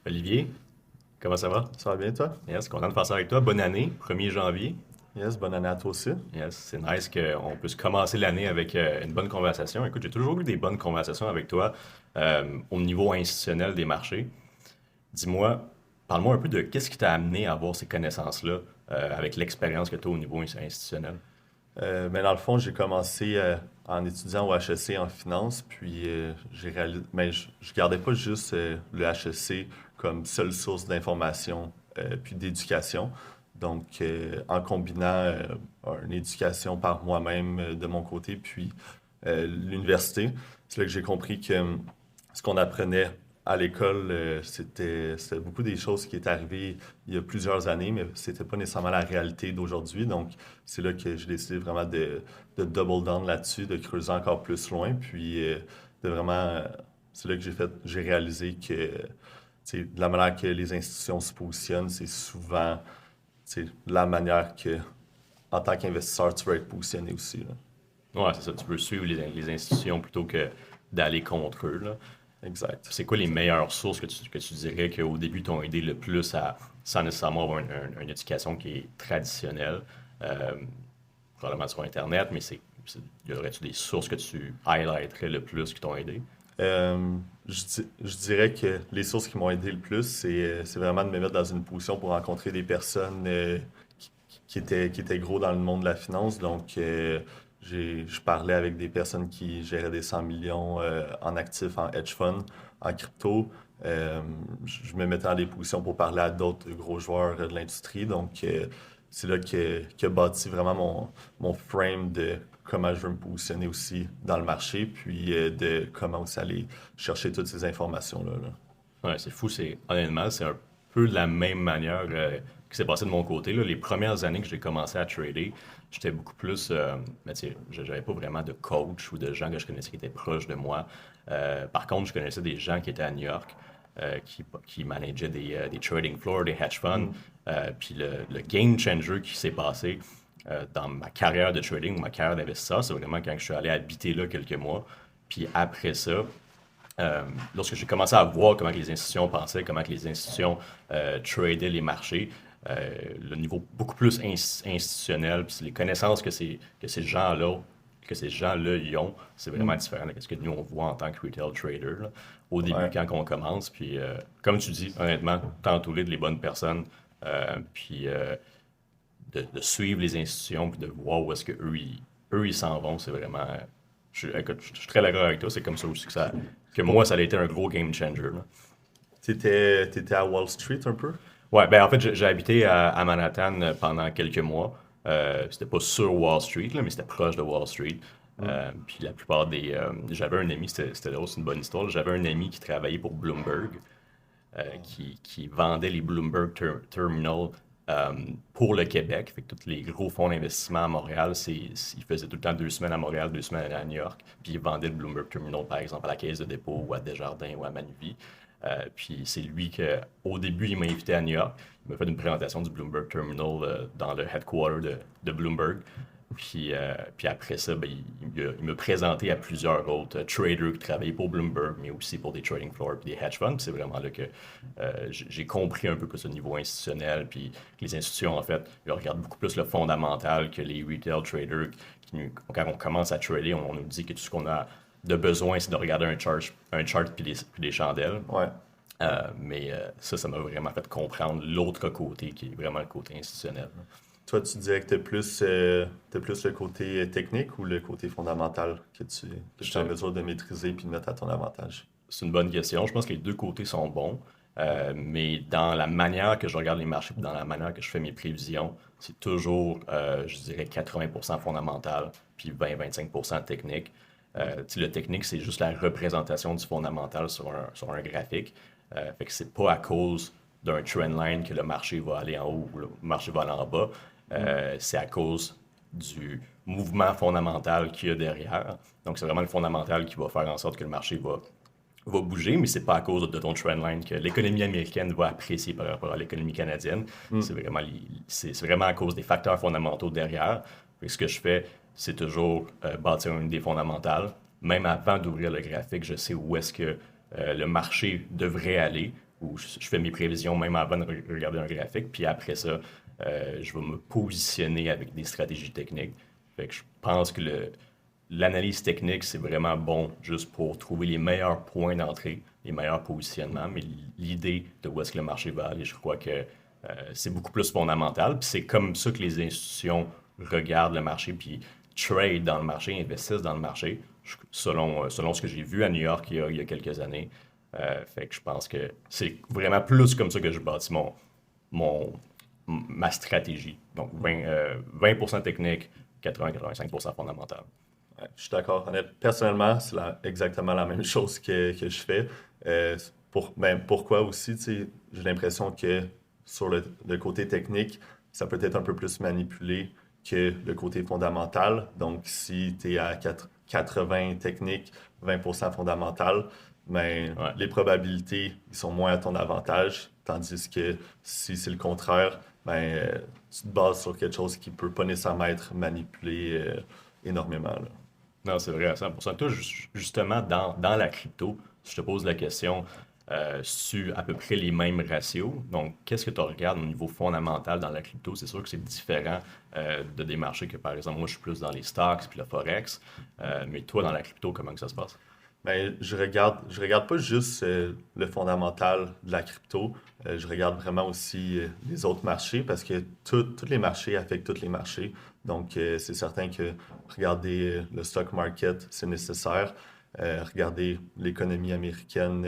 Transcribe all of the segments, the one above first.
Olivier, comment ça va? Ça va bien, toi? Yes, content de faire ça avec toi. Bonne année, 1er janvier. Yes, bonne année à toi aussi. Yes, c'est nice qu'on puisse commencer l'année avec une bonne conversation. Écoute, j'ai toujours eu des bonnes conversations avec toi au niveau institutionnel des marchés. Dis-moi, parle-moi un peu de qu'est-ce qui t'a amené à avoir ces connaissances-là avec l'expérience que tu as au niveau institutionnel. Mais dans le fond, j'ai commencé en étudiant au HEC en finance, puis j'ai réalisé, mais je gardais pas juste le HEC comme seule source d'information puis d'éducation. Donc, en combinant une éducation par moi-même de mon côté, puis l'université, c'est là que j'ai compris que ce qu'on apprenait à l'école, c'était beaucoup des choses qui étaient arrivées il y a plusieurs années, mais c'était pas nécessairement la réalité d'aujourd'hui. Donc, c'est là que j'ai décidé vraiment de double down là-dessus, de creuser encore plus loin, puis de vraiment, c'est là que j'ai réalisé que, tu sais, de la manière que les institutions se positionnent, c'est souvent, tu sais, la manière que, en tant qu'investisseur, tu veux être positionné aussi, là. Ouais, c'est ça, tu peux suivre les institutions plutôt que d'aller contre eux, là. Exact. C'est quoi les meilleures sources que tu dirais qu'au début t'ont aidé le plus à, sans nécessairement avoir une éducation qui est traditionnelle, euh, probablement sur Internet, mais y aurait-tu des sources que tu highlighterais le plus qui t'ont aidé? Je dirais que les sources qui m'ont aidé le plus, c'est vraiment de me mettre dans une position pour rencontrer des personnes qui étaient gros dans le monde de la finance. Donc, je parlais avec des personnes qui géraient des 100 millions en actifs, en hedge fund, en crypto. Je me mettais dans des positions pour parler à d'autres gros joueurs de l'industrie. Donc, c'est là que bâti vraiment mon frame de comment je veux me positionner aussi dans le marché, puis de comment aussi aller chercher toutes ces informations-là, là. Ouais, c'est fou, honnêtement, c'est un peu de la même manière qui s'est passé de mon côté, là. Les premières années que j'ai commencé à trader, j'étais beaucoup plus, mais tu sais, j'avais pas vraiment de coach ou de gens que je connaissais qui étaient proches de moi. Par contre, je connaissais des gens qui étaient à New York, qui manageaient des trading floors, des hedge funds. Mm. Puis le game changer qui s'est passé dans ma carrière de trading ou ma carrière d'investisseur, c'est vraiment quand je suis allé habiter là quelques mois. Puis après ça, lorsque j'ai commencé à voir comment que les institutions pensaient, comment que les institutions tradaient les marchés, le niveau beaucoup plus institutionnel, puis les connaissances que ces gens-là y ont, c'est vraiment Mm. différent de ce que nous on voit en tant que retail trader là, au début Ouais. quand on commence. Puis comme tu dis, honnêtement, t'entourer de les bonnes personnes, puis de suivre les institutions, puis de voir où est-ce que eux ils s'en vont, c'est vraiment. Écoute, je suis très d'accord avec toi, c'est comme ça aussi que moi, ça a été un gros game changer, là. T'étais à Wall Street un peu? Ouais, ben en fait, j'ai habité à Manhattan pendant quelques mois. C'était pas sur Wall Street, là, mais c'était proche de Wall Street. Mm. Puis la plupart des. J'avais un ami, c'était aussi une bonne histoire, là. J'avais un ami qui travaillait pour Bloomberg, qui vendait les Bloomberg Terminal euh, pour le Québec. Fait que tous les gros fonds d'investissement à Montréal, ils faisaient tout le temps 2 semaines à Montréal, 2 semaines à New York. Puis ils vendaient le Bloomberg Terminal, par exemple, à la Caisse de dépôt ou à Desjardins ou à Manuvie. Puis c'est lui que, au début, il m'a invité à New York. Il m'a fait une présentation du Bloomberg Terminal dans le headquarter de Bloomberg. Puis après ça, ben, il m'a présenté à plusieurs autres traders qui travaillaient pour Bloomberg, mais aussi pour des trading floors et des hedge funds. Puis c'est vraiment là que j'ai compris un peu que ce niveau institutionnel, puis que les institutions, en fait, ils regardent beaucoup plus le fondamental que les retail traders. Quand on commence à trader, on nous dit que tout ce qu'on a de besoin, c'est de regarder un chart puis des chandelles. Ouais. Mais ça m'a vraiment fait comprendre l'autre côté, qui est vraiment le côté institutionnel. Toi, tu dirais que t'as plus le côté technique ou le côté fondamental que tu es en Je mesure de maîtriser puis de mettre à ton avantage? C'est une bonne question. Je pense que les deux côtés sont bons, mais dans la manière que je regarde les marchés, puis dans la manière que je fais mes prévisions, c'est toujours, je dirais, 80% fondamental, puis 20-25% technique. Tu sais, le technique, c'est juste la représentation du fondamental sur un graphique. Fait que c'est pas à cause d'un trendline que le marché va aller en haut ou le marché va aller en bas. Mm. C'est à cause du mouvement fondamental qu'il y a derrière. Donc, c'est vraiment le fondamental qui va faire en sorte que le marché va bouger, mais c'est pas à cause de ton trendline que l'économie américaine va apprécier par rapport à l'économie canadienne. Mm. C'est vraiment à cause des facteurs fondamentaux derrière. Fait que ce que je fais, c'est toujours bâtir une idée fondamentale. Même avant d'ouvrir le graphique, je sais où est-ce que le marché devrait aller, où je fais mes prévisions même avant de regarder un graphique. Puis après ça, je vais me positionner avec des stratégies techniques. Fait que je pense que l'analyse technique, c'est vraiment bon juste pour trouver les meilleurs points d'entrée, les meilleurs positionnements, mais l'idée de où est-ce que le marché va aller, je crois que c'est beaucoup plus fondamental. Puis c'est comme ça que les institutions regardent le marché, puis trade dans le marché, investissent dans le marché, selon ce que j'ai vu à New York il y a quelques années. Fait que je pense que c'est vraiment plus comme ça que je bâtis mon, ma stratégie. Donc 20% technique, 80-85% fondamental. Ouais, je suis d'accord. Personnellement, c'est exactement la même chose que je fais. Pourquoi aussi, tu sais, j'ai l'impression que sur le côté technique, ça peut être un peu plus manipulé que le côté fondamental. Donc, si tu es à 80 technique, 20% fondamental, ben, Ouais. les probabilités ils sont moins à ton avantage. Tandis que si c'est le contraire, ben, tu te bases sur quelque chose qui peut pas nécessairement être manipulé énormément, là. Non, c'est vrai à 100%. Toi, justement, dans la crypto, si je te pose la question, sur à peu près les mêmes ratios, donc qu'est-ce que tu regardes au niveau fondamental dans la crypto? C'est sûr que c'est différent de des marchés que, par exemple, moi, je suis plus dans les stocks puis le forex. Mais toi, dans la crypto, comment que ça se passe? Ben, je regarde pas juste le fondamental de la crypto, je regarde vraiment aussi les autres marchés parce que tous les marchés affectent tous les marchés. Donc, c'est certain que regarder le stock market, c'est nécessaire. Regarder l'économie américaine,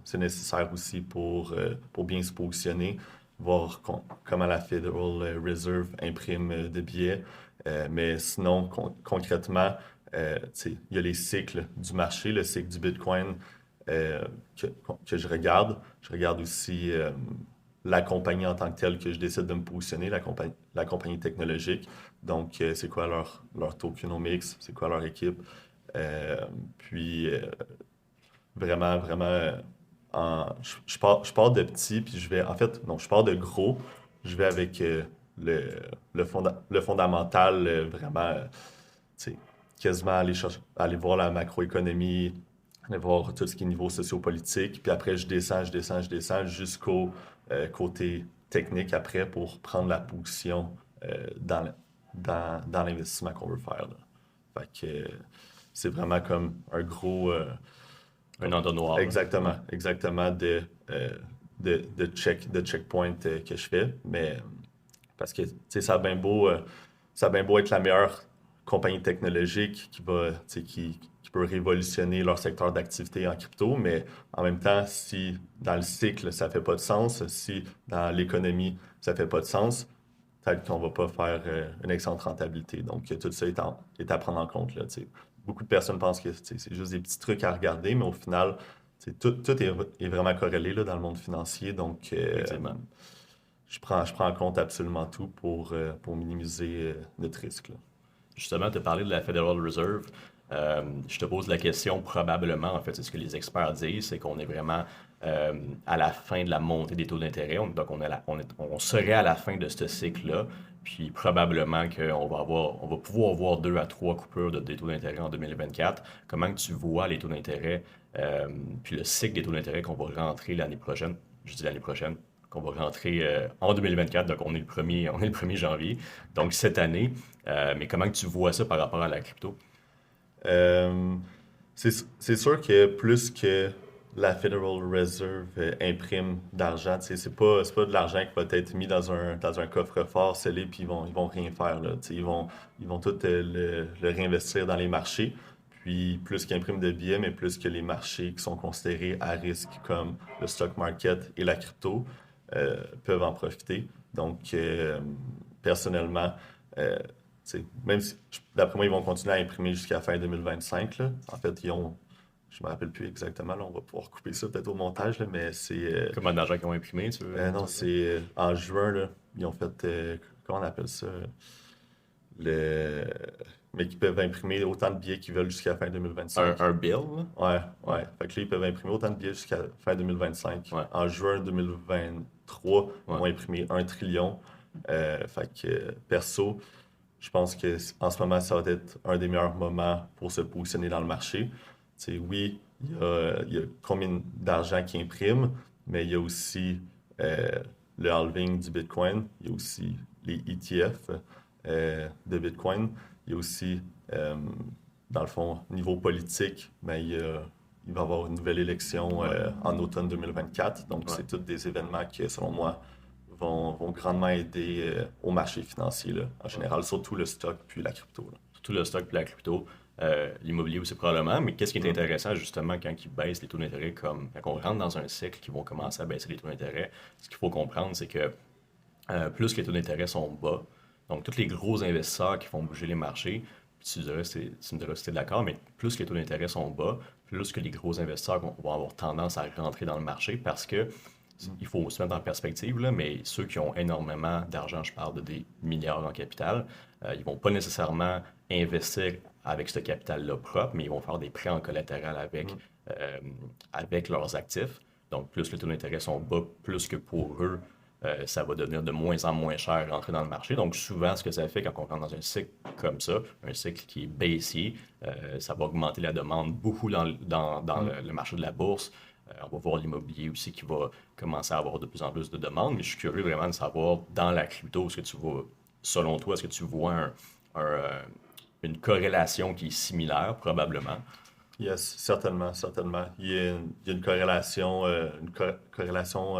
c'est nécessaire aussi pour bien se positionner, voir comment la Federal Reserve imprime des billets. Mais sinon, concrètement, tu sais, il y a les cycles du marché, le cycle du Bitcoin euh, que, que je regarde. Je regarde aussi la compagnie en tant que telle que je décide de me positionner, la compagnie technologique. Donc, c'est quoi leur tokenomics, c'est quoi leur équipe. Euh, puis, vraiment, vraiment, je pars de petit, puis je vais, en fait, non, je pars de gros, je vais avec le fondamental, vraiment, tu sais, quasiment aller voir la macroéconomie, aller voir tout ce qui est niveau sociopolitique, puis après, je descends jusqu'au côté technique après pour prendre la position dans l'investissement qu'on veut faire, là. Fait que c'est vraiment comme un gros, Un entonnoir, là. exactement, exactement de checkpoint que je fais. Mais parce que, tu sais, ça a bien beau être la meilleure compagnie technologique tu sais, qui peut révolutionner leur secteur d'activité en crypto, mais en même temps, si dans le cycle, ça fait pas de sens, si dans l'économie, ça fait pas de sens, peut-être qu'on va pas faire une excellente rentabilité. Donc, tout ça est à prendre en compte, là, tu sais. Beaucoup de personnes pensent que tu sais, c'est juste des petits trucs à regarder, mais au final, tu sais, tout est vraiment corrélé là, dans le monde financier. Donc, Effectivement. je prends en compte absolument tout pour minimiser notre risque, là. Justement, tu as parlé de la Federal Reserve. Je te pose la question, probablement, en fait, c'est ce que les experts disent, c'est qu'on est vraiment à la fin de la montée des taux d'intérêt. Donc, on serait à la fin de ce cycle-là. Puis, probablement on va pouvoir avoir 2 à 3 coupures des taux d'intérêt en 2024. Comment que tu vois les taux d'intérêt, puis le cycle des taux d'intérêt qu'on va rentrer l'année prochaine? Je dis l'année prochaine, qu'on va rentrer en 2024, donc on est le 1er janvier, donc cette année. Mais comment que tu vois ça par rapport à la crypto? Euh, c'est sûr que plus que la Federal Reserve imprime d'argent, tu sais, c'est pas de l'argent qui va être mis dans un coffre-fort scellé, puis ils vont rien faire, là. Tu sais, ils vont tout le réinvestir dans les marchés. Puis plus qu'ils impriment de billets, mais plus que les marchés qui sont considérés à risque, comme le stock market et la crypto, peuvent en profiter. Donc, personnellement, euh, tu sais, même si, d'après moi, ils vont continuer à imprimer jusqu'à fin 2025, là. En fait, je me rappelle plus exactement, là, on va pouvoir couper ça peut-être au montage, là, mais c'est, Comment d'argent qu'ils ont imprimé, non, tu veux c'est dire? en juin, là, ils ont fait, comment on appelle ça, le, mais qui peuvent imprimer autant de billets qu'ils veulent jusqu'à fin 2025. Un bill, là? Ouais, Ouais, ouais. Fait que là, ils peuvent imprimer autant de billets jusqu'à fin 2025. ouais, En juin 2023, ils ouais. vont imprimer 1 trillion. Fait que, perso, je pense que en ce moment, ça va être un des meilleurs moments pour se positionner dans le marché. Tu sais, oui, il y a combien d'argent qui imprime, mais il y a aussi euh, le halving du Bitcoin, il y a aussi les ETF de Bitcoin, il y a aussi, dans le fond, niveau politique, ben, il va y avoir une nouvelle élection Ouais, en automne 2024. Donc, ouais. c'est tous des événements qui, selon moi, vont grandement aider au marché financier, là, en Ouais. général, surtout le stock puis la crypto. Là. Surtout le stock et la crypto. L'immobilier aussi probablement, mais qu'est-ce qui est Mm. intéressant justement quand ils baissent les taux d'intérêt, comme quand on rentre dans un cycle qui vont commencer à baisser les taux d'intérêt, ce qu'il faut comprendre, c'est que plus les taux d'intérêt sont bas, donc tous les gros investisseurs qui font bouger les marchés, puis tu me diras si tu es d'accord, mais plus les taux d'intérêt sont bas, plus que les gros investisseurs vont avoir tendance à rentrer dans le marché parce que il faut se mettre en perspective, là, mais ceux qui ont énormément d'argent, je parle de des milliards en capital, ils vont pas nécessairement investir avec ce capital-là propre, mais ils vont faire des prêts en collatéral Mm. euh, avec leurs actifs. Donc, plus les taux d'intérêt sont bas, plus que pour eux, ça va devenir de moins en moins cher rentrer dans le marché. Donc, souvent, ce que ça fait quand on rentre dans un cycle comme ça, un cycle qui est baissier, ça va augmenter la demande beaucoup dans Mm. le marché de la bourse. On va voir l'immobilier aussi qui va commencer à avoir de plus en plus de demandes. Mais je suis curieux vraiment de savoir, dans la crypto, est-ce que tu vois, selon toi, est-ce que tu vois une corrélation qui est similaire, probablement? Yes, certainement, certainement. Il y a une corrélation, corrélation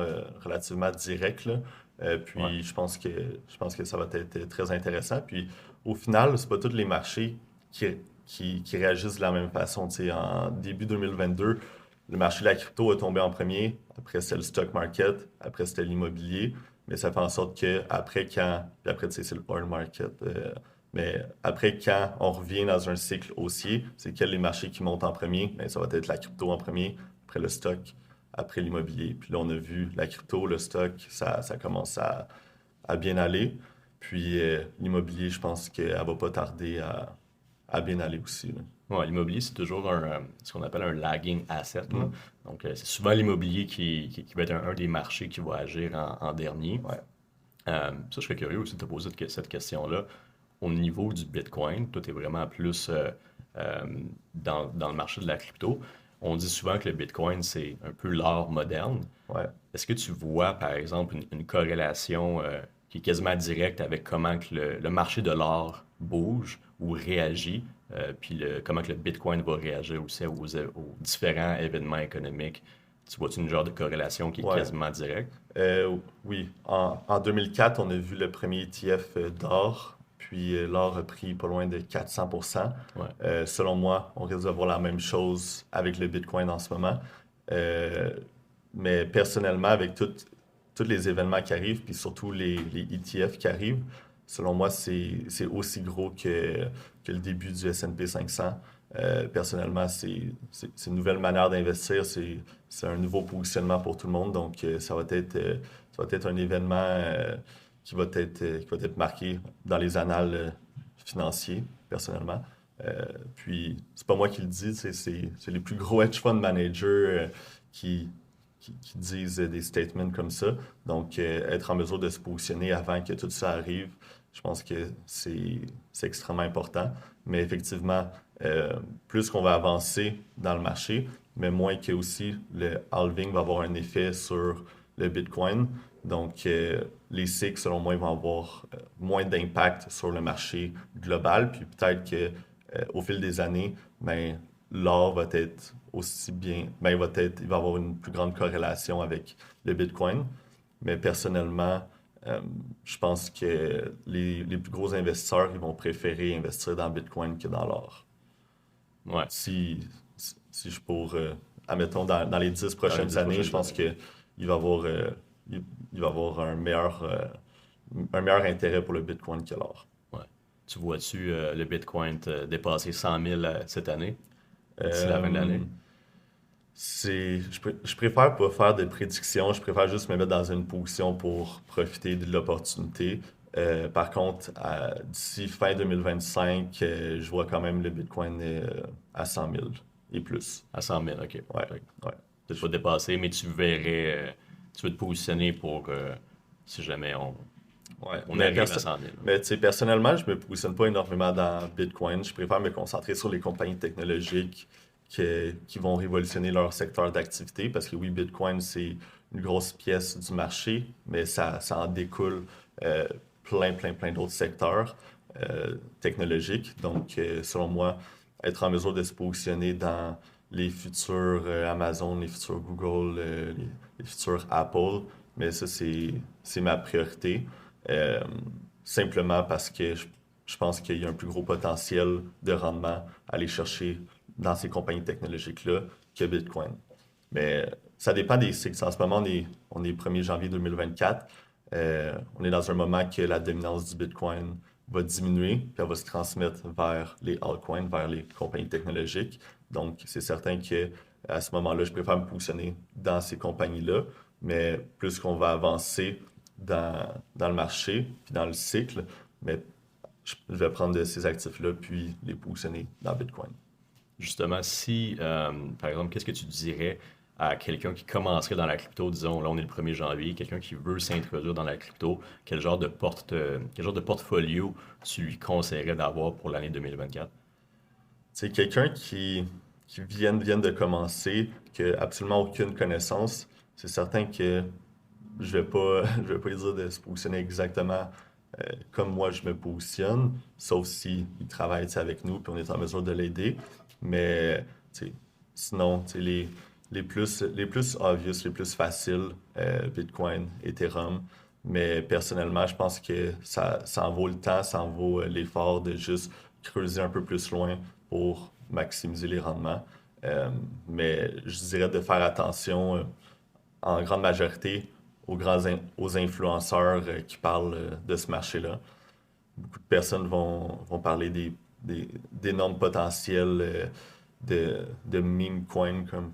relativement directe, là. Ouais, Puis je pense que ça va être très intéressant. Puis au final, c'est pas tous les marchés qui réagissent de la même façon. Tu sais, en début 2022, le marché de la crypto a tombé en premier. Après, c'était le stock market. Après, c'était l'immobilier. Mais ça fait en sorte que puis après, tu sais, c'est le oil market. Mais après, quand on revient dans un cycle haussier, c'est quels les marchés qui montent en premier? Bien, ça va être la crypto en premier, après le stock, après l'immobilier. Puis là, on a vu la crypto, le stock, ça commence à bien aller. Puis l'immobilier, je pense qu'elle va pas tarder à bien aller aussi. Là. ouais, l'immobilier, c'est toujours ce qu'on appelle un lagging asset, là. Mhm. Donc, c'est souvent l'immobilier qui va être un des marchés qui va agir en dernier. Ouais. Ça, je serais curieux aussi de te poser cette question-là. Au niveau du Bitcoin, toi, tu es vraiment plus euh, dans le marché de la crypto. On dit souvent que le Bitcoin, c'est un peu l'art moderne. Ouais. Est-ce que tu vois, par exemple, une corrélation qui est quasiment directe avec comment que le marché de l'art bouge ou réagit, puis comment que le Bitcoin va réagir aussi aux différents événements économiques? Tu vois-tu une genre de corrélation qui est Ouais. quasiment directe? Oui, en 2004, on a vu le premier ETF d'or, puis l'or a pris pas loin de 400%. Ouais. Selon moi, on risque de voir la même chose avec le Bitcoin en ce moment. Euh, mais personnellement, avec tous les événements qui arrivent, puis surtout les ETF qui arrivent, selon moi, c'est aussi gros que le début du S&P 500. Personnellement, c'est une nouvelle manière d'investir, c'est un nouveau positionnement pour tout le monde. Donc, ça va être un événement qui va être marqué dans les annales financiers, personnellement. Puis, c'est pas moi qui le dis, c'est les plus gros hedge fund managers qui, qui disent des statements comme ça. Donc, être en mesure de se positionner avant que tout ça arrive, je pense que c'est extrêmement important. Mais effectivement, plus qu'on va avancer dans le marché, mais moins que aussi le halving va avoir un effet sur le Bitcoin. Donc, les cycles, selon moi, ils vont avoir moins d'impact sur le marché global. Puis peut-être que au fil des années, ben, l'or va être aussi bien, ben, il va avoir une plus grande corrélation avec le Bitcoin. Mais personnellement, euh, je pense que les plus gros investisseurs, ils vont préférer investir dans le Bitcoin que dans l'or. Ouais, Si je pour, admettons, dans les 10 dans les prochaines 10 années, je prochaines pense années. que il va avoir, il va avoir un meilleur intérêt pour le Bitcoin que l'or. Ouais. Tu vois-tu le Bitcoin dépasser 100 000 cette année, d'ici la fin de l'année? Euh, je préfère pas faire de prédictions, je préfère juste me mettre dans une position pour profiter de l'opportunité. Par contre, d'ici fin 2025, je vois quand même le Bitcoin à 100 000 et plus. À 100 000, ok. Ouais, Fait que ouais. peut-être pas dépasser, mais tu verrais, tu veux te positionner pour si jamais Ouais, on arrive à 100 000. mais tu sais, personnellement, je me positionne pas énormément dans Bitcoin. Je préfère me concentrer sur les compagnies technologiques qui vont révolutionner leur secteur d'activité parce que oui, Bitcoin, c'est une grosse pièce du marché, mais ça en découle plein d'autres secteurs technologiques. Donc, selon moi, être en mesure de se positionner dans les futurs Amazon, les futurs Google, les futurs Apple, mais ça, c'est ma priorité. Euh, Simplement parce que je pense qu'il y a un plus gros potentiel de rendement à aller chercher dans ces compagnies technologiques-là que Bitcoin. Mais ça dépend des cycles. En ce moment, on est 1er janvier 2024. On est dans un moment que la dominance du Bitcoin va diminuer, puis elle va se transmettre vers les altcoins, vers les compagnies technologiques. Donc, c'est certain que à ce moment-là, je préfère me positionner dans ces compagnies-là, mais plus qu'on va avancer dans le marché, puis dans le cycle, mais je vais prendre de ces actifs-là, puis les positionner dans Bitcoin. Justement, si, par exemple, qu'est-ce que tu dirais à quelqu'un qui commencerait dans la crypto, disons, là on est le 1er janvier, quelqu'un qui veut s'introduire dans la crypto, quel genre de portfolio tu lui conseillerais d'avoir pour l'année 2024? C'est quelqu'un qui vient de commencer, qui n'a absolument aucune connaissance. C'est certain que je vais pas lui dire de se positionner exactement comme moi je me positionne, sauf si il travaille tu sais, avec nous puis on est en mesure de l'aider. Mais tu sais, sinon, tu sais, les plus obvious, les plus faciles, Bitcoin, Ethereum. Mais personnellement, je pense que ça en vaut le temps, ça en vaut l'effort de juste creuser un peu plus loin pour maximiser les rendements. Mais je dirais de faire attention en grande majorité aux influenceurs qui parlent de ce marché-là. Beaucoup de personnes vont parler d'énormes potentiels de meme coins, comme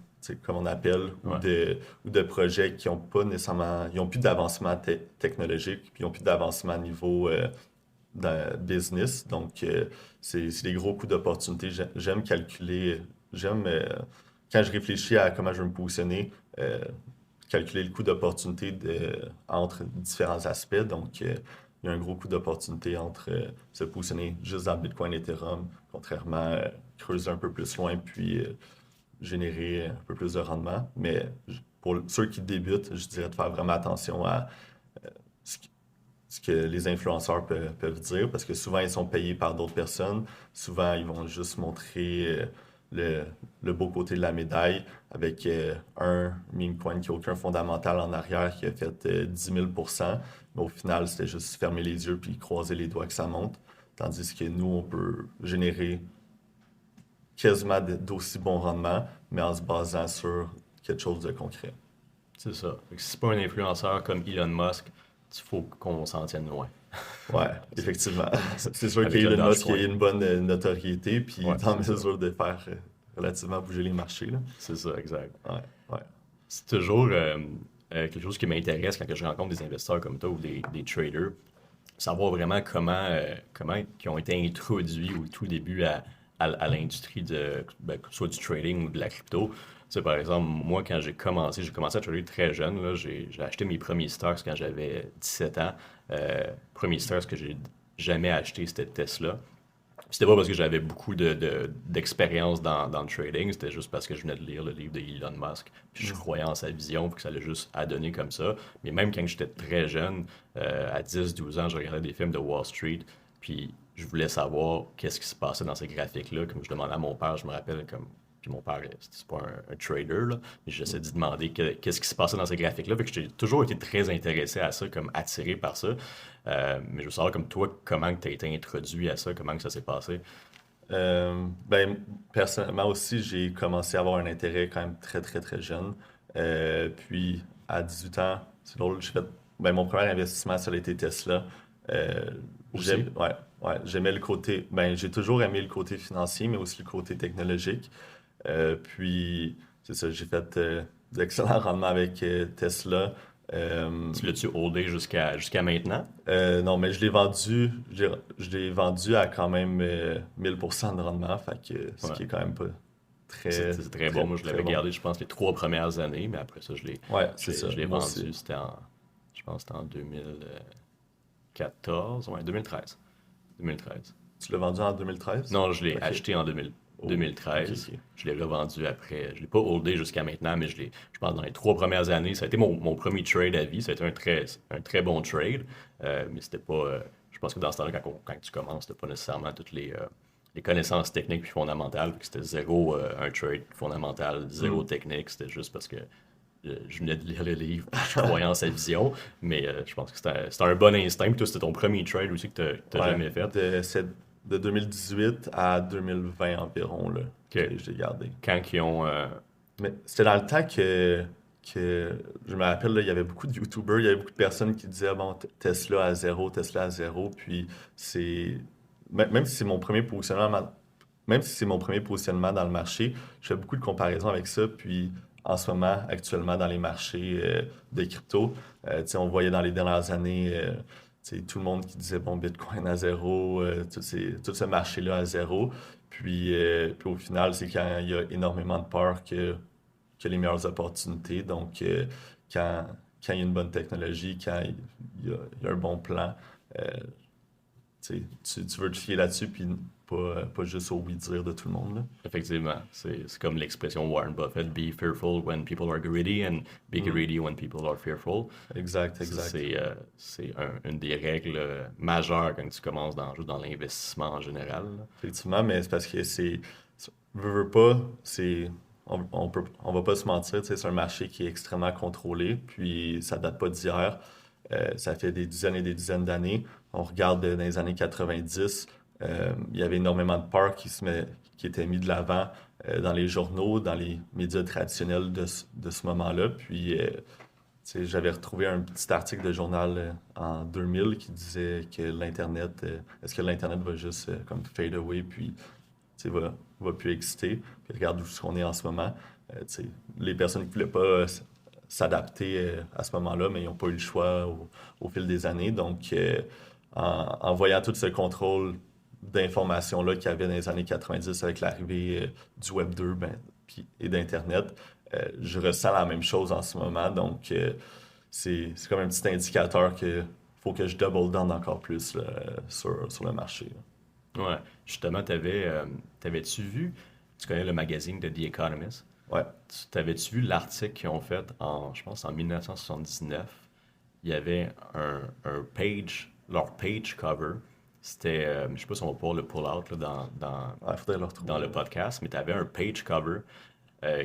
on appelle, Ouais. ou de projets qui n'ont pas nécessairement, ils n'ont plus d'avancement technologique, puis ils n'ont plus d'avancement niveau business. Donc, c'est des gros coups d'opportunité. J'aime calculer, j'aime, quand je réfléchis à comment je vais me positionner, calculer le coût d'opportunité entre différents aspects. Donc, il y a un gros coût d'opportunité entre se positionner juste dans Bitcoin et Ethereum, contrairement à creuser un peu plus loin puis générer un peu plus de rendement. Mais pour ceux qui débutent, je dirais de faire vraiment attention à ce que les influenceurs peuvent dire, parce que souvent ils sont payés par d'autres personnes. Souvent, ils vont juste montrer le beau côté de la médaille avec un meme coin qui n'a aucun fondamental en arrière, qui a fait 10 000%, mais au final, c'était juste fermer les yeux puis croiser les doigts que ça monte. Tandis que nous, on peut générer quasiment d'aussi bons rendements, mais en se basant sur quelque chose de concret. C'est ça. Fait que si c'est pas un influenceur comme Elon Musk, il faut qu'on s'en tienne loin. Ouais, effectivement. C'est sûr Avec le qu'Elon Musk a Dogecoin. une bonne notoriété, puis il Ouais, est en c'est ça. mesure de faire relativement bouger les marchés, là. C'est ça, exact. Ouais, ouais. C'est toujours quelque chose qui m'intéresse quand que je rencontre des investisseurs comme toi ou des traders, savoir vraiment comment ils ont été introduits au tout début à l'industrie que ce soit du trading ou de la crypto. Tu sais, par exemple, moi, quand j'ai commencé à trader très jeune, là, j'ai acheté mes premiers stocks quand j'avais 17 ans. Premier stocks que j'ai jamais acheté, c'était Tesla. C'était pas parce que j'avais beaucoup d'expérience dans le trading, c'était juste parce que je venais de lire le livre de Elon Musk. Puis je Mm. croyais en sa vision, puis que ça allait juste à donner comme ça. Mais même quand j'étais très jeune, à 10 12 ans, je regardais des films de Wall Street, puis je voulais savoir qu'est-ce qui se passait dans ces graphiques-là. Comme je demandais à mon père, je me rappelle, comme. Puis mon père, c'est pas un trader, là, mais j'essaie de lui demander qu'est-ce qui se passait dans ces graphiques-là. Fait que j'ai toujours été très intéressé à ça, comme attiré par ça. Mais je veux savoir, comme toi, comment tu as été introduit à ça, comment que ça s'est passé. Ben, personnellement aussi, j'ai commencé à avoir un intérêt quand même très jeune. Puis, à 18 ans, c'est drôle, ben, mon premier investissement, ça a été Tesla. Euh, Aussi. j'aimais le côté, ben, j'ai toujours aimé le côté financier, mais aussi le côté technologique. Puis, c'est ça, j'ai fait d'excellents rendements avec Tesla. Euh, Tu l'as-tu holdé jusqu'à maintenant? non, mais je l'ai vendu à quand même 1000% de rendement, fait que, ce Ouais. qui est quand même pas très, C'est très bon. très, Moi, je très l'avais bon. gardé, je pense, les 3 premières années, mais après ça, Ouais, c'est ça, je l'ai moi aussi. vendu. Je pense que c'était en 2014, ouais, 2013. 2013. Tu l'as vendu en 2013? Non, je l'ai Ok. acheté en 2000. 2013. Ok, ok. Je l'ai revendu après. Je l'ai pas holdé jusqu'à maintenant, mais je pense dans les 3 premières années, ça a été mon premier trade à vie. Ça a été un très bon trade. Mais c'était pas. Je pense que dans ce temps-là, quand tu commences, t'as pas nécessairement toutes les connaissances techniques puis fondamentales. Fait que c'était zéro un trade fondamental, zéro Hmm. technique. C'était juste parce que je venais de lire le livre, puis je croyais en sa vision. Mais je pense que c'était un bon instinct. Puis toi, c'était ton premier trade aussi que t'as Ouais, jamais fait. c'est de 2018 à 2020 environ, là, que Que j'ai gardé. quand ils ont. Mais c'était dans le temps que je me rappelle, là, il y avait beaucoup de YouTubers, il y avait beaucoup de personnes qui disaient, bon, Tesla à zéro, Tesla à zéro, puis c'est... Même si c'est mon premier positionnement, même si c'est mon premier positionnement dans le marché, je fais beaucoup de comparaisons avec ça, puis en ce moment, actuellement, dans les marchés de crypto, tu sais, on voyait dans les dernières années, tu sais, tout le monde qui disait, bon, Bitcoin à zéro, tout ce marché-là à zéro, puis au final, c'est quand il y a énormément de peur que les meilleures opportunités. Donc, quand, quand il y a une bonne technologie, quand il y a un bon plan, euh, tu veux te fier là-dessus, puis pas juste au oui-dire de tout le monde, là. Effectivement, c'est comme l'expression Warren Buffett, be fearful when people are greedy and be Mm. greedy when people are fearful. Exact, Ça, exact. c'est une des règles majeures quand tu commences juste dans l'investissement en général, là. Effectivement, mais c'est parce que veux pas, on va pas se mentir, tu sais, c'est un marché qui est extrêmement contrôlé, puis ça date pas d'hier. Ça fait des dizaines et des dizaines d'années. On regarde dans les années 90, il y avait énormément de peur qui était mis de l'avant dans les journaux, dans les médias traditionnels de ce moment-là. Puis, tu sais, j'avais retrouvé un petit article de journal en 2000 qui disait que l'Internet, est-ce que l'Internet va juste comme fade away, puis tu sais, va plus exister. Puis regarde où est-ce qu'on est en ce moment. Tu sais, les personnes qui ne voulaient pas s'adapter à ce moment-là, mais ils n'ont pas eu le choix au fil des années. Donc, en voyant tout ce contrôle d'informations-là qu'il y avait dans les années 90 avec l'arrivée du Web 2 et d'Internet, je ressens la même chose en ce moment. Donc, c'est comme un petit indicateur que faut que je double down encore plus là, sur le marché, là. Ouais, justement, t'avais-tu vu, tu connais le magazine de The Economist? Ouais. T'avais-tu vu l'article qu'ils ont fait je pense, en 1979? Il y avait leur page cover. C'était, je sais pas si on va pouvoir le pull out là, Ouais, faudrait le dans retrouver, le là. podcast, mais tu avais un page cover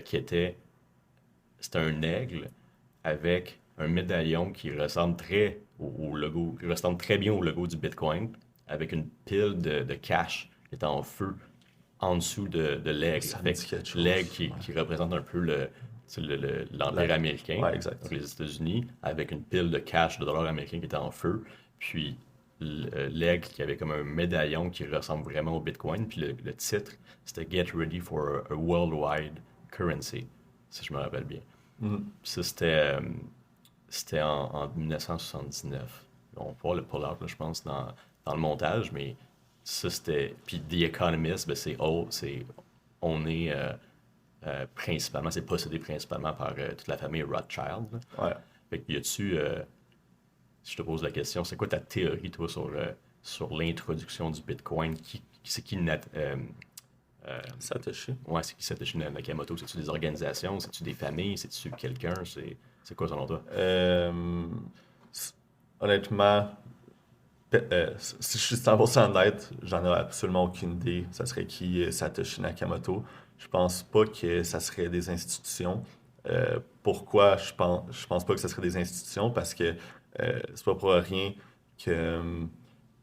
qui c'était un aigle avec un médaillon qui ressemble au logo, qui ressemble très bien au logo du Bitcoin, avec une pile de cash qui est en feu en dessous de l'aigle. Ça me Fait dit quelque que l'aigle chose. qui représente un peu l'Empire La- américain, Ouais, exact. donc les États-Unis, avec une pile de cash de dollars américains qui était en feu, puis l'aigle qui avait comme un médaillon qui ressemble vraiment au Bitcoin, puis le titre, c'était Get Ready for a Worldwide Currency, si je me rappelle bien. Mhm. Puis ça, c'était en 1979. On va pouvoir le pull-out, là, je pense, dans le montage, mais ça, c'était... Puis The Economist, ben, on est principalement, c'est possédé principalement par toute la famille Rothschild, là. Ouais. Fait que y a-tu... si je te pose la question, c'est quoi ta théorie, toi, sur l'introduction du Bitcoin? C'est qui Satoshi. ouais, c'est qui Satoshi Nakamoto? C'est-tu des organisations? C'est-tu des familles? C'est-tu quelqu'un? C'est quoi selon toi? Euh, s- Honnêtement, si je suis 100% honnête, j'en ai absolument aucune idée. Ça serait qui Satoshi Nakamoto? Je pense pas que ça serait des institutions. Pourquoi je pense pas que ça serait des institutions? Parce que c'est pas pour rien que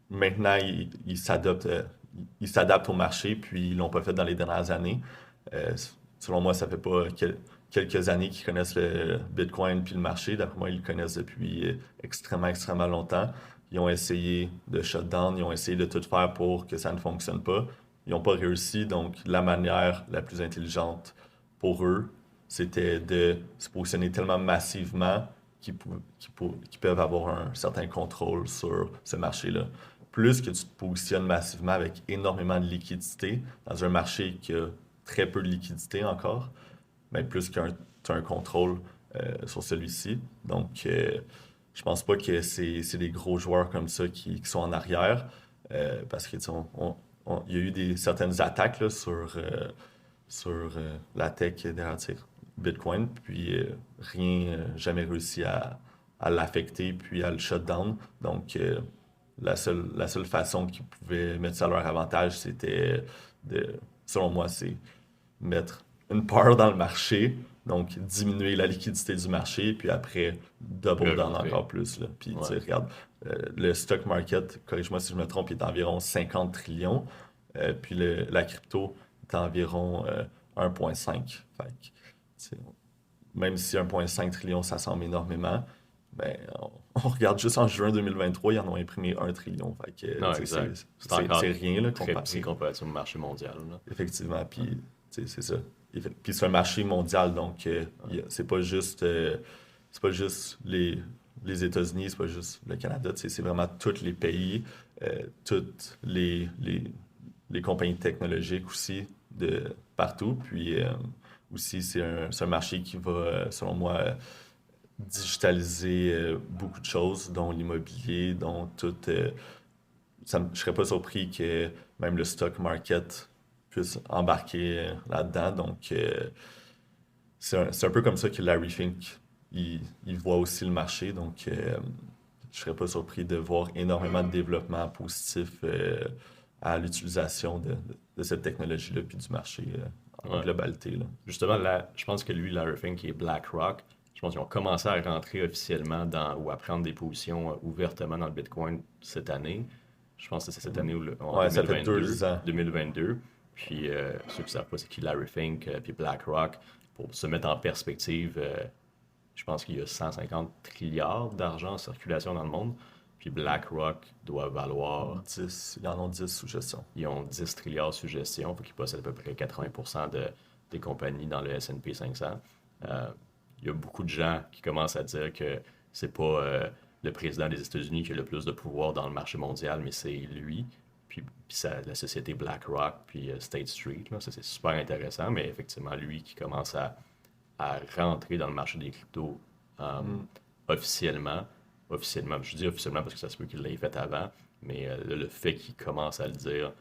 maintenant ils s'adaptent au marché, puis ils l'ont pas fait dans les dernières années. Euh, Selon moi, ça fait pas quelques années qu'ils connaissent le Bitcoin puis le marché. D'après moi, ils le connaissent depuis extrêmement, extrêmement longtemps. Ils ont essayé de shutdown, ils ont essayé de tout faire pour que ça ne fonctionne pas. Ils n'ont pas réussi, donc la manière la plus intelligente pour eux, c'était de se positionner tellement massivement qu'ils peuvent avoir un certain contrôle sur ce marché-là. Plus que tu te positionnes massivement avec énormément de liquidité dans un marché qui a très peu de liquidité encore, mais plus tu as un contrôle sur celui-ci. Donc, je pense pas que c'est des gros joueurs comme ça qui sont en arrière, parce que tu sais, il y a eu certaines attaques là, sur la tech derrière Bitcoin, puis rien, jamais réussi à l'affecter, puis à le shut down. Donc, la seule façon qu'ils pouvaient mettre ça à leur avantage, c'était selon moi, c'est mettre une peur dans le marché, donc diminuer la liquidité du marché, puis après, double down Remonter. encore plus. Là. Puis, tu sais, Ouais. regarde, le stock market, corrige-moi si je me trompe, il est environ 50 trillions, puis la crypto est environ 1,5. Fait que, tu sais, même si 1,5 trillion, ça semble énormément, ben, on regarde juste en juin 2023, ils en ont imprimé 1 trillion. Fait que, Non, tu sais, exact. C'est c'est encore c'est rien là, très petit comparé. comparativement au marché mondial, là. Effectivement, puis Ouais. tu sais, c'est ça. Puis c'est un marché mondial, donc c'est pas juste les États-Unis, c'est pas juste le Canada, tu sais, c'est vraiment tous les pays, toutes les compagnies technologiques aussi de partout. Puis aussi, c'est un marché qui va, selon moi, digitaliser beaucoup de choses, dont l'immobilier, dont tout. Je serais pas surpris que même le stock market puisse embarquer là-dedans. Donc, c'est un peu comme ça que Larry Fink, il voit aussi le marché. Donc, je serais pas surpris de voir énormément de développement positif à l'utilisation de cette technologie-là puis du marché en Ouais. globalité, là. Justement, là, je pense que lui, Larry Fink et BlackRock, je pense qu'ils ont commencé à rentrer officiellement ou à prendre des positions ouvertement dans le Bitcoin cette année. Je pense que c'est cette année en Ouais, ça fait 2 ans. 2022. Puis ceux qui ne savent pas c'est qui Larry Fink puis BlackRock, pour se mettre en perspective, je pense qu'il y a 150 trilliards d'argent en circulation dans le monde. Puis BlackRock doit valoir 10, ils en ont 10 sous gestion. ils ont 10 trilliards sous gestion, fait qu'ils possèdent à peu près 80% des compagnies dans le S&P 500. Euh, il y a beaucoup de gens qui commencent à dire que c'est pas le président des États-Unis qui a le plus de pouvoir dans le marché mondial, mais c'est lui, la société BlackRock, puis State Street. Là, ça, c'est super intéressant, mais effectivement, lui qui commence à rentrer dans le marché des cryptos euh, Mm. officiellement. Officiellement, je dis officiellement parce que ça se peut qu'il l'ait fait avant, mais le fait qu'il commence à le dire,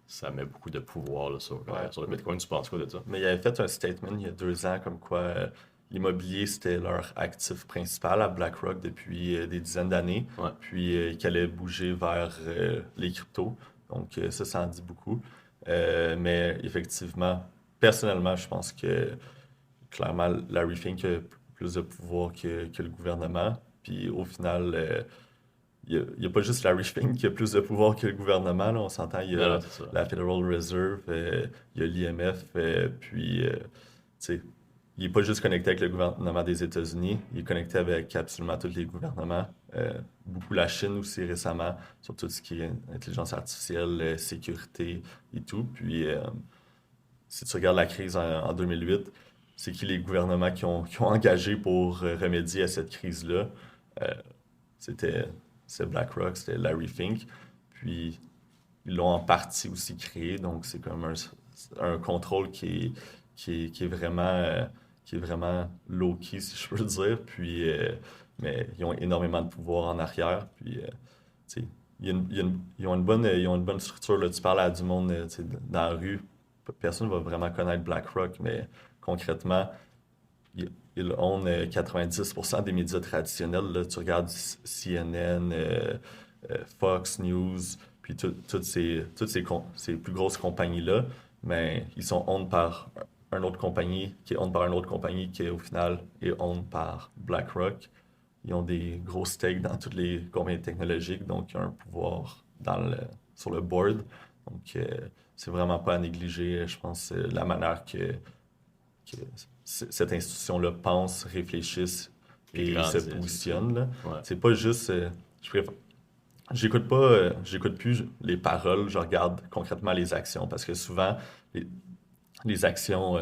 ça met beaucoup de pouvoir là, Ouais. sur le Bitcoin. Tu penses quoi de ça? Mais il avait fait un statement il y a 2 ans comme quoi l'immobilier c'était leur actif principal à BlackRock depuis des dizaines d'années, Ouais, puis qu'il allait bouger vers les cryptos. Donc ça en dit beaucoup. Mais effectivement, personnellement, je pense que clairement Larry Fink a plus de pouvoir que le gouvernement. Puis au final, il y a pas juste Larry Fink qui a plus de pouvoir que le gouvernement, là, on s'entend, il y non, a non, c'est ça. la Federal Reserve, il y a l'IMF, puis tu sais, il n'est pas juste connecté avec le gouvernement des États-Unis, il est connecté avec absolument tous les gouvernements, beaucoup la Chine aussi récemment, sur tout ce qui est intelligence artificielle, sécurité et tout. Puis si tu regardes la crise en 2008, c'est qui les gouvernements qui ont engagé pour remédier à cette crise-là? Euh, c'était c'est BlackRock, c'était Larry Fink. Puis ils l'ont en partie aussi créé, donc c'est comme un contrôle qui est vraiment low-key, si je peux le dire. Puis, mais ils ont énormément de pouvoir en arrière. Puis, tu sais, ils ont une bonne structure. Là. Tu parles à du monde tu sais, dans la rue, personne ne va vraiment connaître BlackRock, mais concrètement, ils own 90% des médias traditionnels. Là. Tu regardes CNN, Fox News, puis toutes ces plus grosses compagnies-là, mais ils sont owned par une autre compagnie, qui est owned par une autre compagnie, qui au final est owned par BlackRock. Ils ont des gros stakes dans toutes les compagnies technologiques, donc ils ont un pouvoir sur le board. Donc, c'est vraiment pas à négliger, je pense, la manière que cette institution-là pense, réfléchisse Ils et se grandissent aussi. positionne, là. Ouais. C'est pas juste. J'écoute pas, j'écoute plus les paroles, je regarde concrètement les actions parce que souvent, les, les actions.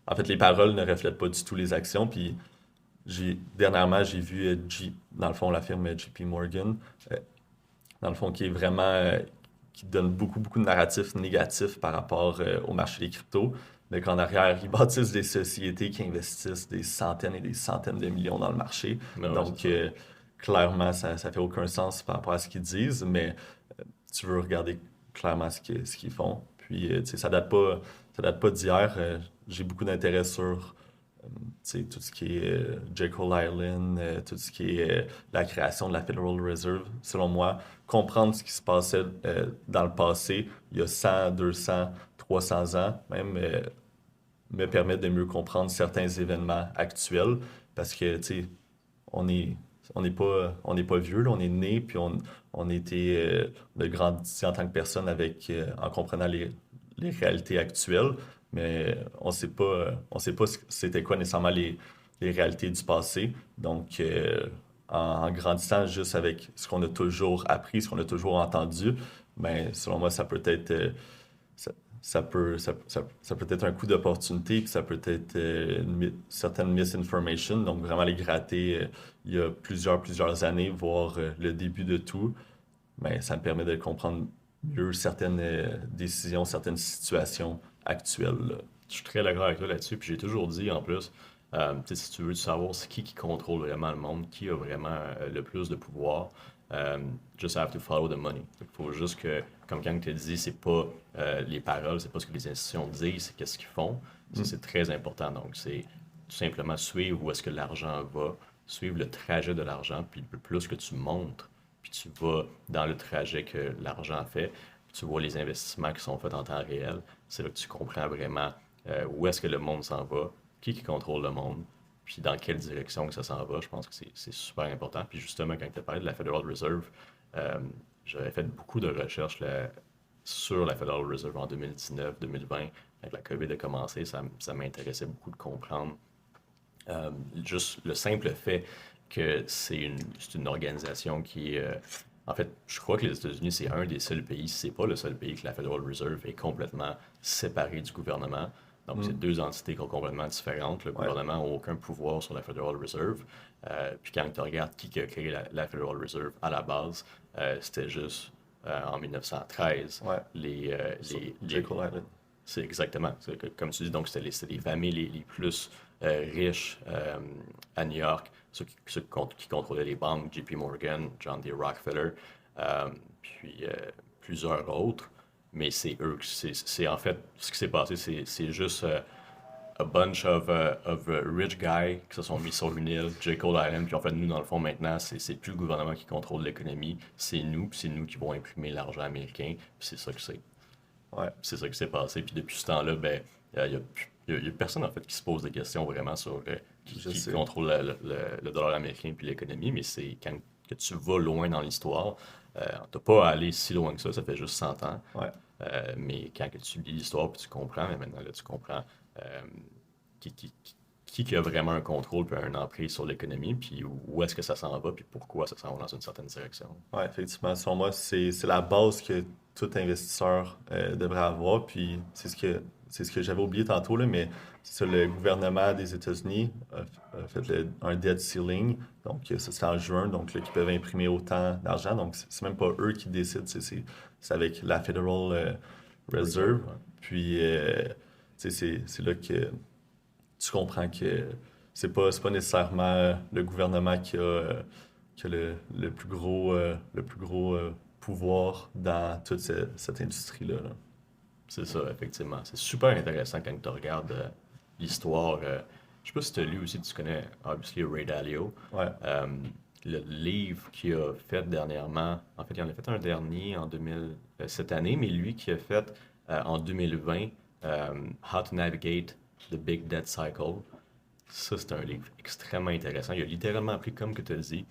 En fait, les paroles ne reflètent pas du tout les actions. Puis, dernièrement, j'ai vu, dans le fond, la firme JP Morgan, euh, dans le fond, qui est vraiment, qui donne beaucoup, beaucoup de narratifs négatifs par rapport au marché des cryptos, mais qu'en arrière, ils bâtissent des sociétés qui investissent des centaines et des centaines de millions dans le marché. Mais ouais, c'est Donc, ça. clairement, ça fait aucun sens par rapport à ce qu'ils disent, mais tu veux regarder clairement ce qu'ils font. Puis, tu sais, ça date pas d'hier. J'ai beaucoup d'intérêt sur tu sais, tout ce qui est Jekyll Island, tout ce qui est la création de la Federal Reserve. Selon moi, comprendre ce qui se passait dans le passé, il y a 100, 200, 300 ans, même me permet de mieux comprendre certains événements actuels parce que, tu sais, on est, on n'est pas vieux, là, on est né, puis on était, on a grandi en tant que personne avec, en comprenant les réalités actuelles, mais on sait pas c'était quoi nécessairement les réalités du passé. Donc, en grandissant juste avec ce qu'on a toujours appris, ce qu'on a toujours entendu, ben, selon moi, ça peut être, ça, ça peut être un coup d'opportunité, puis ça peut être certaine misinformation, donc vraiment les gratter il y a plusieurs années, voire le début de tout, mais ça me permet de comprendre mieux certaines décisions, certaines situations actuelles, là. Je suis très d'accord avec toi là-dessus. Puis j'ai toujours dit en plus, tu sais, si tu veux savoir c'est qui contrôle vraiment le monde, qui a vraiment le plus de pouvoir, euh, just have to follow the money. Il faut juste que, comme quand tu dis, c'est pas les paroles, c'est pas ce que les institutions disent, c'est qu'est-ce qu'ils font. Ça, Mm. c'est très important. Donc, c'est tout simplement suivre où est-ce que l'argent va, suivre le trajet de l'argent, puis le plus que tu montres, puis tu vas dans le trajet que l'argent fait, puis tu vois les investissements qui sont faits en temps réel, c'est là que tu comprends vraiment où est-ce que le monde s'en va, qui contrôle le monde, puis dans quelle direction que ça s'en va. Je pense que c'est super important. Puis justement, quand tu as parlé de la Federal Reserve, euh, j'avais fait beaucoup de recherches là, sur la Federal Reserve en 2019-2020. Quand la COVID a commencé, ça m'intéressait beaucoup de comprendre juste le simple fait que c'est une organisation qui est. En fait, je crois que les États-Unis, c'est un des seuls pays, si c'est pas le seul pays, que la Federal Reserve est complètement séparée du gouvernement. Donc, c'est Mm. deux entités qui sont complètement différentes. Le Ouais, gouvernement n'a aucun pouvoir sur la Federal Reserve. Puis quand tu regardes qui a créé la Federal Reserve à la base, c'était juste en 1913 ouais, les, euh, sur les, les, Jekyll Island. c'est exactement. Comme tu dis, donc c'était les familles les plus riches à New York, qui contrôlaient les banques, JP Morgan, John D. Rockefeller, euh, puis plusieurs autres. Mais c'est eux, c'est en fait, ce qui s'est passé, c'est juste a bunch of rich guys qui se sont mis sur une île, Jekyll Island, puis en fait, nous, dans le fond, maintenant, c'est plus le gouvernement qui contrôle l'économie, c'est nous, puis c'est nous qui vont imprimer l'argent américain, puis c'est ça que c'est. Ouais, C'est ça qui s'est passé. Puis depuis ce temps-là, ben, il n'y a, y a personne en fait qui se pose des questions vraiment sur je qui sais. contrôle le dollar américain puis l'économie, mais c'est quand que tu vas loin dans l'histoire, t'as pas à aller si loin que ça fait juste 100 ans. Ouais. Mais quand que tu lis l'histoire puis tu comprends, mais maintenant là, tu comprends euh, qui, qui, qui a vraiment un contrôle puis un emprise sur l'économie, puis où est-ce que ça s'en va, puis pourquoi ça s'en va dans une certaine direction. Ouais, effectivement, selon moi, c'est la base que tout investisseur devrait avoir. Puis c'est ce que j'avais oublié tantôt, là, mais c'est ça, le gouvernement des États-Unis a fait un debt ceiling. Donc, ça, c'est en juin, donc là, qui peuvent imprimer autant d'argent. Donc, c'est même pas eux qui décident, c'est avec la Federal Reserve, Reserve. ouais. Puis, tu sais, c'est là que tu comprends que c'est pas nécessairement le gouvernement qui a le plus gros pouvoir dans toute cette industrie-là, là. C'est ça, effectivement. C'est super intéressant quand tu regardes l'histoire. Je sais pas si tu as lu aussi, tu connais obviously Ray Dalio. Ouais, Euh, le livre qu'il a fait dernièrement, en fait, il en a fait un dernier en 2000, cette année, mais lui qui a fait en 2020 How to Navigate the Big Debt Cycle. Ça, c'est un livre extrêmement intéressant. Il a littéralement appris, comme que tu as dit,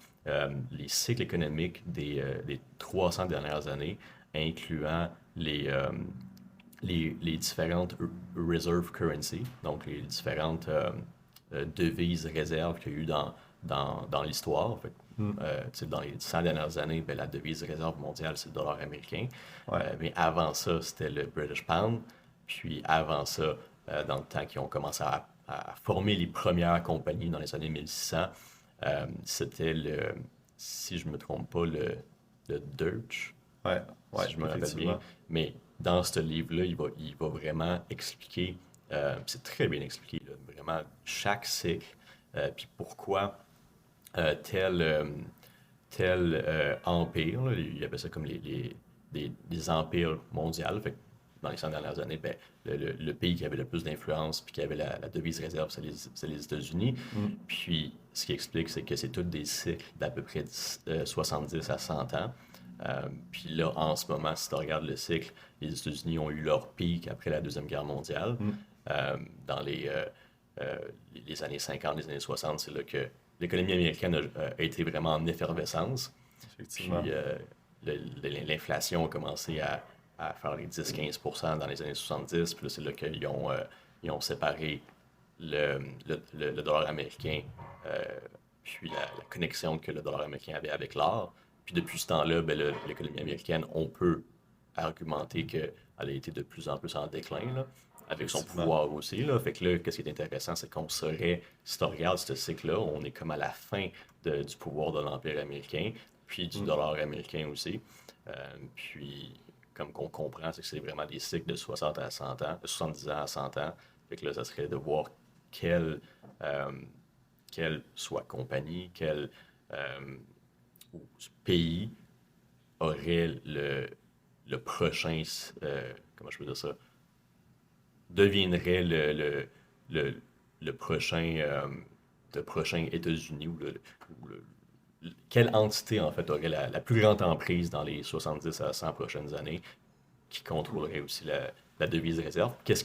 les cycles économiques des 300 dernières années, incluant les différentes reserve currency, donc les différentes devises réserves qu'il y a eu dans l'histoire. Fait mm, tu sais, dans les 100 dernières années, ben, la devise réserve mondiale, c'est le dollar américain. ouais, Mais avant ça, c'était le British Pound. Puis avant ça, dans le temps qu'ils ont commencé à former les premières compagnies dans les années 1600, c'était si je me trompe pas, le Deutsche, ouais, ouais, si je me rappelle bien. effectivement. Mais dans ce livre-là, il va vraiment expliquer, c'est très bien expliqué, là, vraiment chaque cycle, puis pourquoi tel empire, là, il appelle ça comme des empires mondiaux. Fait que dans les 100 dernières années, ben, le pays qui avait le plus d'influence puis qui avait la devise réserve, c'est les États-Unis. Mm. Puis, ce qui explique, c'est que c'est tous des cycles d'à peu près 70 à 100 ans. Puis là, en ce moment, si tu regardes le cycle, les États-Unis ont eu leur pic après la Deuxième Guerre mondiale. Mm. Dans les années 50, les années 60, c'est là que l'économie américaine a été vraiment en effervescence. Puis Effectivement. l'inflation a commencé à faire les 10-15% dans les années 70. Puis là, c'est là ils ont séparé le dollar américain, euh, puis la connexion que le dollar américain avait avec l'or. Puis depuis ce temps-là, ben, l'économie américaine, on peut argumenter qu'elle a été de plus en plus en déclin, là, avec son Effectivement. pouvoir aussi. Là. Fait que là, qu'est-ce qui est intéressant, c'est qu'on serait, si tu regardes ce cycle-là, on est comme à la fin du pouvoir de l'Empire américain, puis du Mm. dollar américain aussi. Euh, puis, comme qu'on comprend, c'est que c'est vraiment des cycles de 60 à 100 ans, de 70 ans à 100 ans. Fait que là, ça serait de voir quelle, euh, quelle soit compagnie, quel ou pays aurait le prochain, comment je peux dire ça, deviendrait le, le prochain États-Unis ou quelle entité en fait aurait la plus grande emprise dans les 70 à 100 prochaines années qui contrôlerait aussi la devise réserve. Qu'est-ce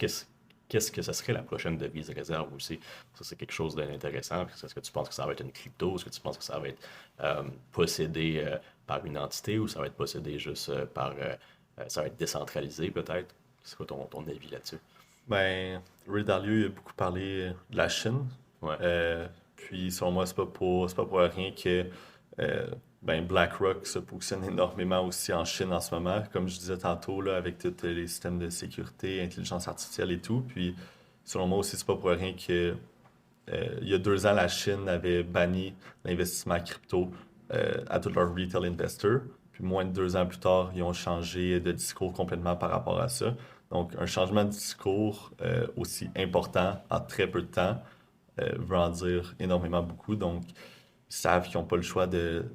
que ça serait la prochaine devise réserve aussi? Ça, c'est quelque chose d'intéressant. Est-ce que tu penses que ça va être une crypto? Est-ce que tu penses que ça va être possédé par une entité ou ça va être possédé juste ça va être décentralisé peut-être? C'est quoi ton avis là-dessus? Ben, Ray Dalio il a beaucoup parlé de la Chine. Ouais, Puis, selon moi, c'est pas pour rien que euh, ben, BlackRock se positionne énormément aussi en Chine en ce moment. Comme je disais tantôt, là, avec tous les systèmes de sécurité, intelligence artificielle et tout. Puis, selon moi aussi, c'est pas pour rien que il y a 2 ans, la Chine avait banni l'investissement crypto à tous leurs retail investors. Puis moins de 2 ans plus tard, ils ont changé de discours complètement par rapport à ça. Donc, un changement de discours aussi important en très peu de temps veut en dire énormément beaucoup. Donc, ils savent qu'ils n'ont pas le choix de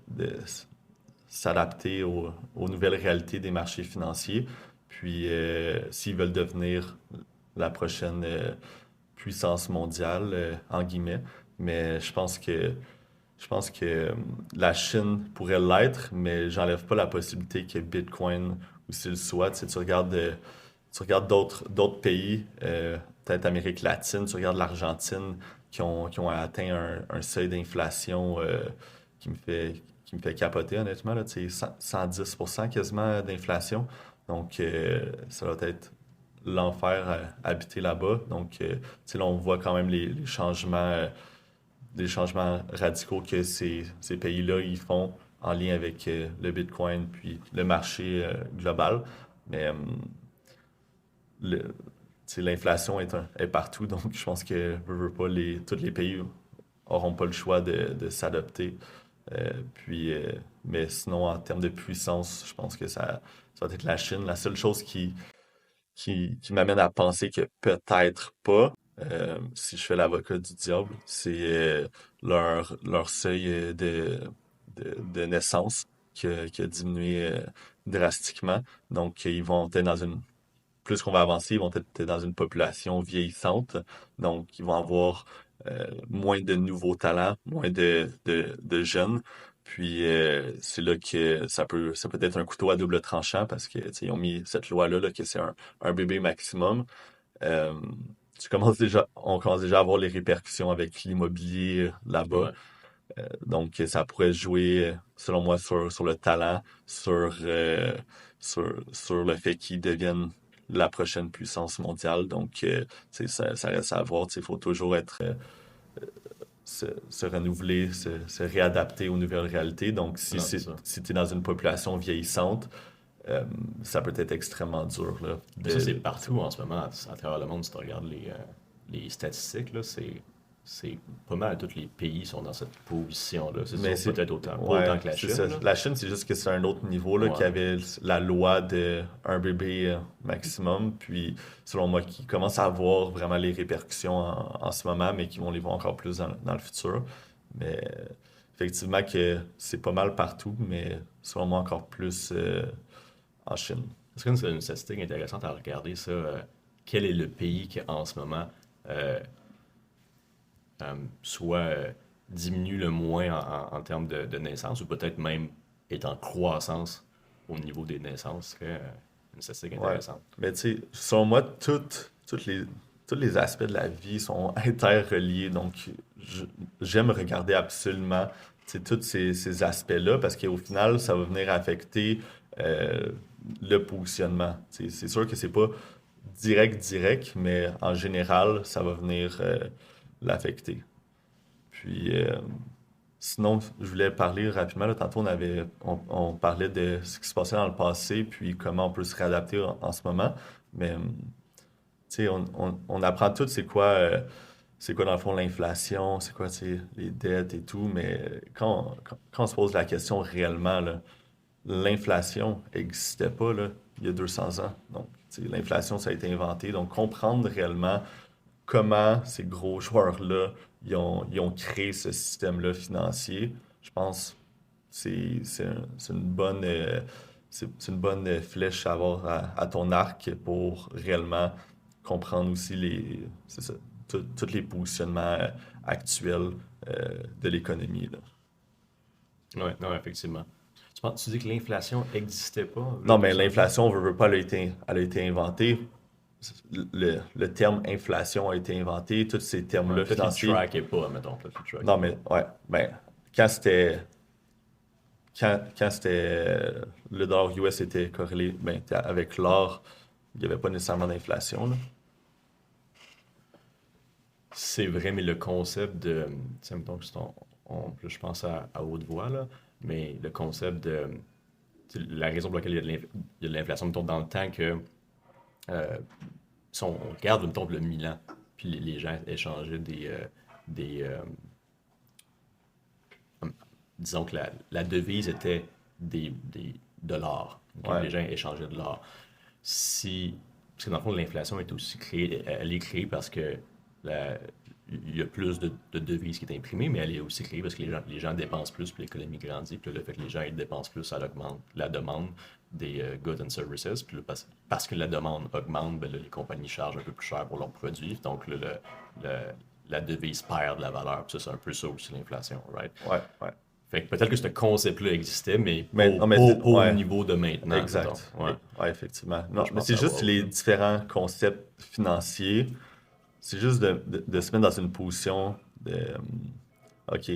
s'adapter aux nouvelles réalités des marchés financiers. Puis, s'ils veulent devenir la prochaine puissance mondiale, en guillemets. Mais je pense que la Chine pourrait l'être, mais j'enlève pas la possibilité que Bitcoin aussi le soit. Tu sais, tu regardes d'autres pays, peut-être Amérique latine, tu regardes l'Argentine, qui ont atteint un seuil d'inflation qui me qui me fait capoter, honnêtement. Là, tu sais, 110% quasiment d'inflation. Donc, ça va être l'enfer à habiter là-bas. Donc, tu sais, là, on voit quand même les changements radicaux que ces pays-là ils font en lien avec le Bitcoin puis le marché global. Mais le, tu sais, l'inflation est partout, donc je pense que veux pas, tous les pays auront pas le choix de s'adapter. Mais sinon, en termes de puissance, je pense que ça va être la Chine. La seule chose qui m'amène à penser que peut-être pas, si je fais l'avocat du diable, c'est leur seuil de naissance qui a diminué drastiquement. Donc, ils vont être plus qu'on va avancer, ils vont être dans une population vieillissante. Donc, ils vont avoir moins de nouveaux talents, moins de jeunes. Puis c'est là que ça peut être un couteau à double tranchant parce que tu sais, ils ont mis cette loi-là là, que c'est un bébé maximum. Euh, on commence déjà à voir les répercussions avec l'immobilier là-bas. ouais. Donc ça pourrait jouer, selon moi, sur le talent, sur le fait qu'ils deviennent la prochaine puissance mondiale. Donc tu sais, ça reste à voir. Tu sais, il faut toujours se renouveler, se réadapter aux nouvelles réalités. Donc, Non, c'est ça. si tu es dans une population vieillissante, ça peut être extrêmement dur, là, Mais ça, c'est partout en ce moment, à travers le monde, si tu regardes les statistiques, là, c'est pas mal tous les pays sont dans cette position-là. C'est Mais sûr, c'est peut-être autant, pas ouais, autant que la c'est Chine, ça. là. La Chine, c'est juste que c'est un autre niveau là, qui Ouais, avait la loi de un bébé maximum, puis selon moi, qui commence à voir vraiment les répercussions en ce moment, mais qui vont les voir encore plus dans le futur. Mais effectivement que c'est pas mal partout, mais selon moi encore plus en Chine. Est-ce que c'est une statistique intéressante à regarder, ça? Quel est le pays qui, en ce moment, euh, soit diminue le moins en termes de naissance ou peut-être même est en croissance au niveau des naissances? Ce serait une statistique Ouais. intéressante. Mais tu sais, selon moi, tous les aspects de la vie sont interreliés. Donc, je- j'aime regarder absolument tu sais, tous ces aspects-là parce qu'au final, ça va venir affecter euh, le positionnement. Tu sais, c'est sûr que c'est pas direct, mais en général, ça va venir l'affecter. Puis, sinon, je voulais parler rapidement. Là, tantôt, on parlait de ce qui se passait dans le passé, puis comment on peut se réadapter en ce moment. Mais, tu sais, on apprend tout c'est quoi dans le fond l'inflation, c'est quoi, tu sais, les dettes et tout. Mais quand on se pose la question réellement, là, l'inflation n'existait pas là, il y a 200 ans. Donc, tu sais, l'inflation, ça a été inventé. Donc, comprendre réellement comment ces gros joueurs-là, ils ont créé ce système-là financier, je pense que c'est une bonne, c'est une bonne flèche à avoir à ton arc pour réellement comprendre aussi c'est ça, tous les positionnements actuels de l'économie, là. Oui, non, effectivement. Tu dis que l'inflation n'existait pas, là, Non, mais 200 ans? l'inflation, on veut pas, elle a été inventée. Le terme inflation a été inventé, tous ces Ouais, termes-là peut-être qu'il ne financiers. trackait pas, mettons. Peut-être qu'il ne trackait Non, pas. mais ouais, ben, quand c'était quand c'était le dollar US était corrélé ben, avec l'or, il n'y avait pas nécessairement d'inflation, là. C'est vrai, mais le concept de. Tu sais, mettons que là, je pense à haute voix, là, mais le concept de. Tu sais, la raison pour laquelle il y a de l'inflation, mettons, dans le temps que. euh, si on regarde, mettons, le Milan, puis les gens échangeaient des, disons que la devise était des dollars. Ok? Ouais, Les gens échangeaient de l'or. Parce que dans le fond, l'inflation est aussi créée, elle est créée parce que la- il y a plus de devises qui est imprimée, mais elle est aussi créée parce que les gens dépensent plus, puis l'économie grandit, puis là, le fait que les gens ils dépensent plus, ça augmente la demande des goods and services, puis là, parce que la demande augmente, ben là, les compagnies chargent un peu plus cher pour leurs produits, donc là, le- la devise perd de la valeur, puis ça, c'est un peu ça aussi l'inflation, right? ouais. Fait que peut-être que ce concept-là existait, mais Mais, non, mais, pas au ouais, niveau de maintenant, mettons. exact. Ouais. Ouais, effectivement. Ça, Non, je mais pense c'est à juste World, les là. différents concepts financiers. C'est juste de se mettre dans une position de, OK,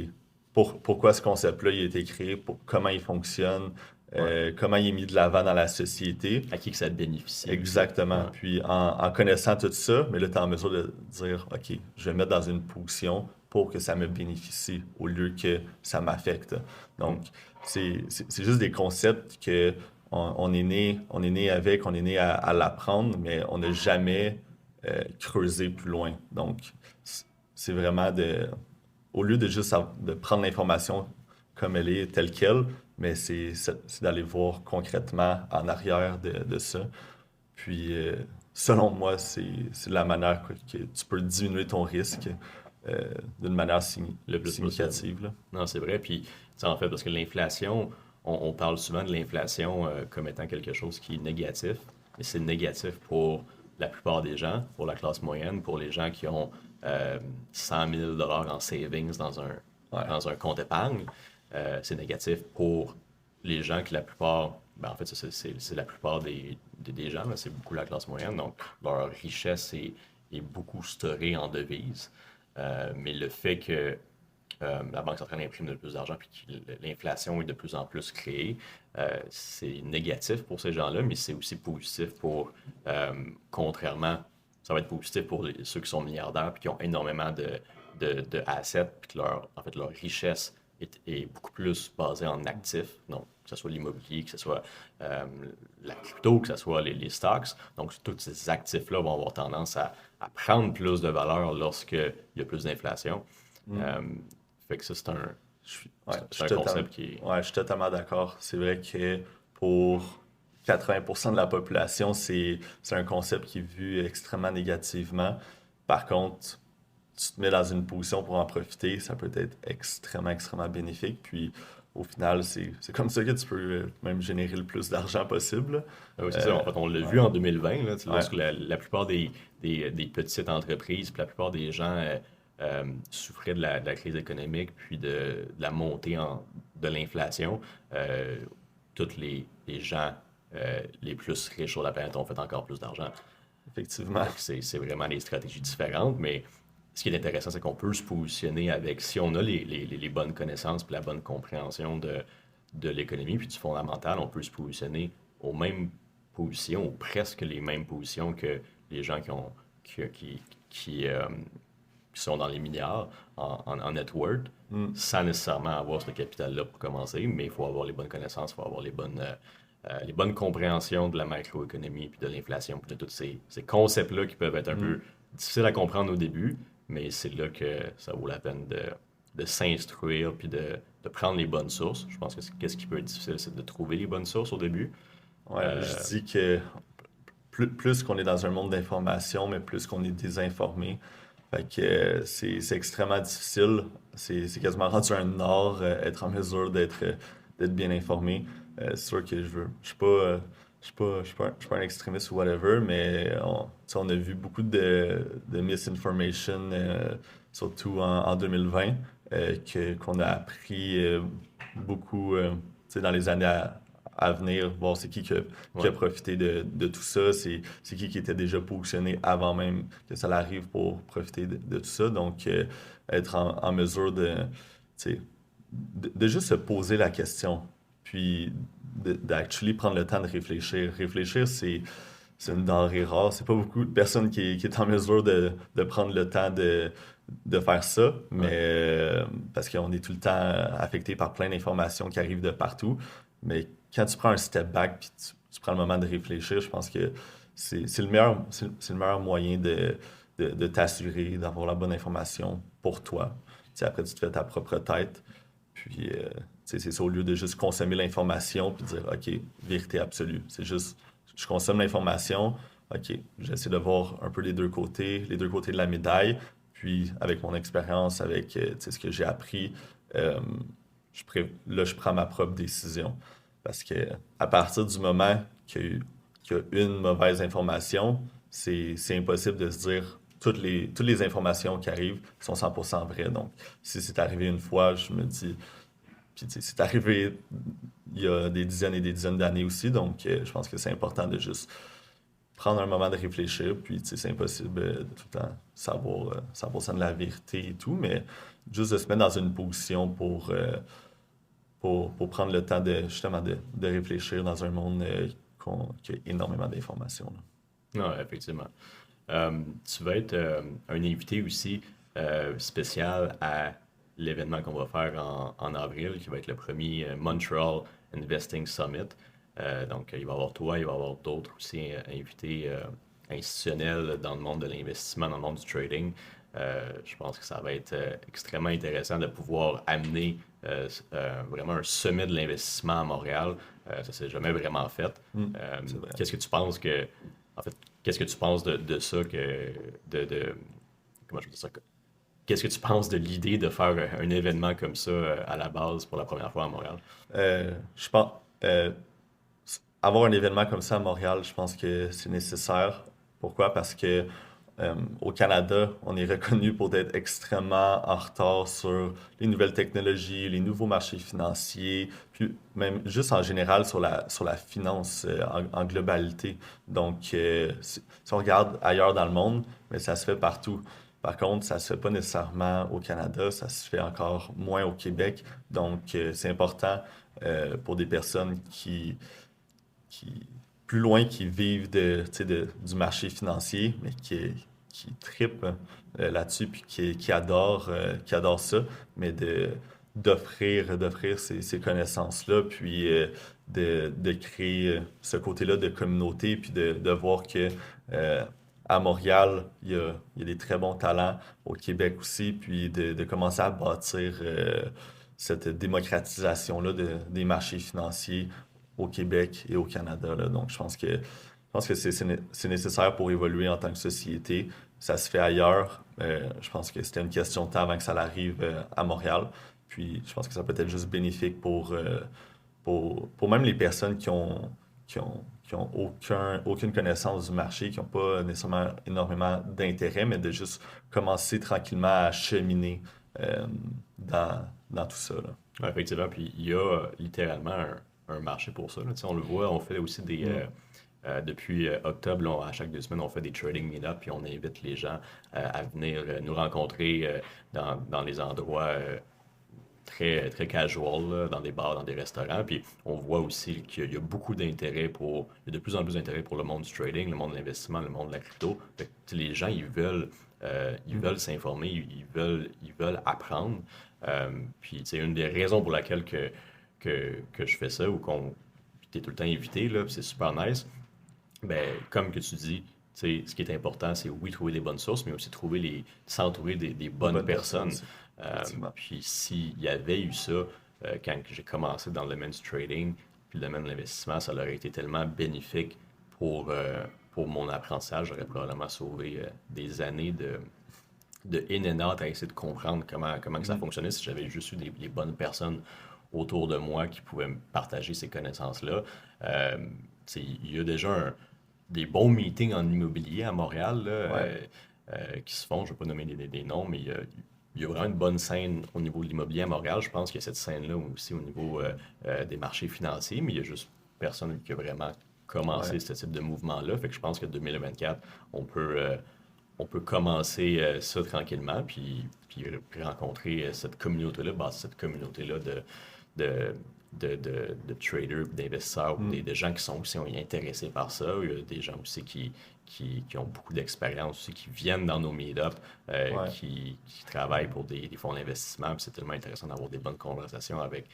pourquoi ce concept-là il a été créé, comment il fonctionne, Ouais. comment il est mis de l'avant dans la société. À qui que ça bénéficie aussi. Exactement. Ouais. Puis en connaissant tout ça, mais là, tu es en mesure de dire, OK, je vais me mettre dans une position pour que ça me bénéficie au lieu que ça m'affecte. Donc, Mm. c'est juste des concepts que on est né avec, on est né à l'apprendre, mais on n'a jamais creusé plus loin. Donc, c'est vraiment au lieu de juste de prendre l'information comme elle est, telle qu'elle, mais c'est d'aller voir concrètement en arrière de ça. Puis, selon moi, c'est la manière que tu peux diminuer ton risque d'une manière Le plus possible. significative, là. Non, c'est vrai. Puis, tu sais, en fait, parce que l'inflation, on parle souvent de l'inflation comme étant quelque chose qui est négatif, mais c'est négatif pour la plupart des gens, pour la classe moyenne, pour les gens qui ont 100 000 en savings Ouais, dans un compte épargne. C'est négatif pour les gens qui, la plupart, ben, en fait, ça, c'est la plupart des gens, là, c'est beaucoup la classe moyenne, donc leur richesse est beaucoup storée en devises. Mais le fait que la Banque centrale imprime de plus d'argent puis que l'inflation est de plus en plus créée, c'est négatif pour ces gens-là, mais c'est aussi positif pour, contrairement, ça va être positif pour ceux qui sont milliardaires puis qui ont énormément de assets puis que en fait, leur richesse est beaucoup plus basée en actifs, donc que ce soit l'immobilier, que ce soit euh, la crypto, que ce soit les stocks. Donc, tous ces actifs-là vont avoir tendance à prendre plus de valeur lorsqu'il y a plus d'inflation. Mm. Euh, fait que ça, Ouais, c'est un concept qui est. ouais, je suis totalement d'accord. C'est vrai que pour 80% de la population, c'est un concept qui est vu extrêmement négativement. Par contre, tu te mets dans une position pour en profiter, ça peut être extrêmement bénéfique. Puis, au final, c'est comme ça que tu peux même générer le plus d'argent possible. Ah oui, c'est ça. En fait, on l'a vu Ouais. en 2020, là, tu sais, Ouais. lorsque la plupart des petites entreprises, puis la plupart des gens souffraient de la crise économique, puis de la montée de l'inflation, euh, tous les gens les plus riches sur la planète ont fait encore plus d'argent. Effectivement. Fait que c'est vraiment des stratégies différentes, mais ce qui est intéressant, c'est qu'on peut se positionner avec, si on a les bonnes connaissances puis la bonne compréhension de l'économie puis du fondamental, on peut se positionner aux mêmes positions, ou presque les mêmes positions que les gens qui, qui, qui, euh, qui sont dans les milliards en net worth, Mm. sans nécessairement avoir ce capital-là pour commencer, mais il faut avoir les bonnes connaissances, il faut avoir les bonnes compréhensions de la macroéconomie, puis de l'inflation, puis de tous ces concepts-là qui peuvent être un Mm. peu difficiles à comprendre au début, mais c'est là que ça vaut la peine de s'instruire, puis de prendre les bonnes sources. Je pense que qu'est-ce qui peut être difficile, c'est de trouver les bonnes sources au début. Ouais, Euh, je dis que plus qu'on est dans un monde d'information, mais plus qu'on est désinformé. Fait que c'est extrêmement difficile. C'est quasiment rendu un art, être en mesure d'être bien informé. C'est sûr que je suis pas, je suis pas un extrémiste ou whatever, mais tu sais, on a vu beaucoup de misinformation, surtout en 2020, qu'on a appris beaucoup, tu sais, dans les années à venir, voir c'est qui a ouais. profité de tout ça, c'est qui était déjà positionné avant même que ça arrive pour profiter de tout ça. Donc, être en mesure tu sais, de juste se poser la question, puis d'actually prendre le temps de réfléchir. Réfléchir, c'est une denrée rare. C'est pas beaucoup de personnes qui est en mesure de prendre le temps de faire ça, mais Ouais. parce qu'on est tout le temps affecté par plein d'informations qui arrivent de partout. Mais quand tu prends un step back puis tu prends le moment de réfléchir, je pense que c'est le meilleur moyen de t'assurer d'avoir la bonne information pour toi. Tu sais, après, tu te fais ta propre tête. Puis, tu sais, c'est ça, au lieu de juste consommer l'information puis dire, OK, vérité absolue. C'est juste, je consomme l'information, OK, j'essaie de voir un peu les deux côtés de la médaille. Puis, avec mon expérience, avec tu sais, ce que j'ai appris, euh, là, je prends ma propre décision. Parce que à partir du moment qu'il y a une mauvaise information, c'est impossible de se dire toutes les informations qui arrivent sont 100% vraies. Donc, si c'est arrivé une fois, je me dis, puis tu sais, c'est arrivé il y a des dizaines et des dizaines d'années aussi, donc je pense que c'est important de juste prendre un moment de réfléchir, puis tu sais, c'est impossible de tout le temps savoir 100% de la vérité et tout, mais juste de se mettre dans une position pour prendre le temps de justement de réfléchir dans un monde qui a énormément d'informations. Non, effectivement. Tu vas être un invité aussi spécial à l'événement qu'on va faire en avril, qui va être le premier Montreal Investing Summit. Donc, il va y avoir toi, il va y avoir d'autres aussi invités institutionnels dans le monde de l'investissement, dans le monde du trading. Je pense que ça va être extrêmement intéressant de pouvoir amener vraiment un sommet de l'investissement à Montréal. Ça s'est jamais vraiment fait. Mm, Euh, c'est vrai. qu'est-ce que tu penses que, en fait, qu'est-ce que tu penses de ça comment je veux dire ça? Qu'est-ce que tu penses de l'idée de faire un événement comme ça à la base pour la première fois à Montréal? Je pense avoir un événement comme ça à Montréal, je pense que c'est nécessaire. Pourquoi? Parce que au Canada, on est reconnu pour être extrêmement en retard sur les nouvelles technologies, les nouveaux marchés financiers, puis même juste en général sur la finance en globalité. Donc, si on regarde ailleurs dans le monde, mais ça se fait partout. Par contre, ça se fait pas nécessairement au Canada, ça se fait encore moins au Québec. Donc, c'est important pour des personnes qui plus loin, qui vivent tu sais, du marché financier, mais qui trippent là-dessus, puis qui adorent ça, mais d'offrir ces connaissances-là, puis de créer ce côté-là de communauté, puis de voir que à Montréal, il y a des très bons talents, au Québec aussi, puis de commencer à bâtir cette démocratisation-là des marchés financiers au Québec et au Canada, là. Donc, je pense que c'est nécessaire pour évoluer en tant que société. Ça se fait ailleurs. Je pense que c'était une question de temps avant que ça arrive à Montréal. Puis je pense que ça peut être juste bénéfique pour même les personnes qui ont aucune connaissance du marché, qui n'ont pas nécessairement énormément d'intérêt, mais de juste commencer tranquillement à cheminer euh, dans tout ça, là. Ouais, effectivement, puis il y a littéralement un marché pour ça, là. Tu sais, on le voit, on fait aussi Mm. depuis octobre, là, à chaque 2 semaines, on fait des trading meet-up, puis on invite les gens à venir nous rencontrer dans les endroits très casual, là, dans des bars, dans des restaurants. Puis on voit aussi qu'il y a beaucoup d'intérêt il y a de plus en plus d'intérêt pour le monde du trading, le monde de l'investissement, le monde de la crypto. Fait que, tu sais, les gens, ils Mm. veulent s'informer, ils veulent apprendre. Puis, c'est une des raisons pour laquelle que je fais ça, ou qu'on t'es tout le temps invité, là, puis c'est super nice. Ben, comme que tu dis, tu sais, ce qui est important, c'est oui, trouver des bonnes sources, mais aussi s'entourer des Des bonnes bonnes personnes personnes. aussi, effectivement. Puis s'il y avait eu ça, quand j'ai commencé dans le domaine du trading, puis le domaine de l'investissement, ça aurait été tellement bénéfique pour mon apprentissage. J'aurais probablement sauvé des années de in and out à essayer de comprendre comment que ça Mm. fonctionnait si j'avais juste eu les bonnes personnes autour de moi qui pouvaient me partager ces connaissances-là. Euh, tu sais, il y a déjà des bons meetings en immobilier à Montréal là, Ouais, qui se font. Je ne vais pas nommer des noms, mais il y a vraiment une bonne scène au niveau de l'immobilier à Montréal. Je pense qu'il y a cette scène-là aussi au niveau des marchés financiers, mais il y a juste personne qui a vraiment ouais. commencé ce type de mouvement-là. Fait que je pense que 2024, on peut, euh, on peut commencer ça tranquillement, puis rencontrer cette communauté-là, bâtir cette communauté-là de, de traders, d'investisseurs, ou Mm. des gens qui sont aussi intéressés par ça. Il y a des gens aussi qui ont beaucoup d'expérience, aussi, qui viennent dans nos meet-ups, Ouais. qui travaillent pour des fonds d'investissement. Puis c'est tellement intéressant d'avoir des bonnes conversations avec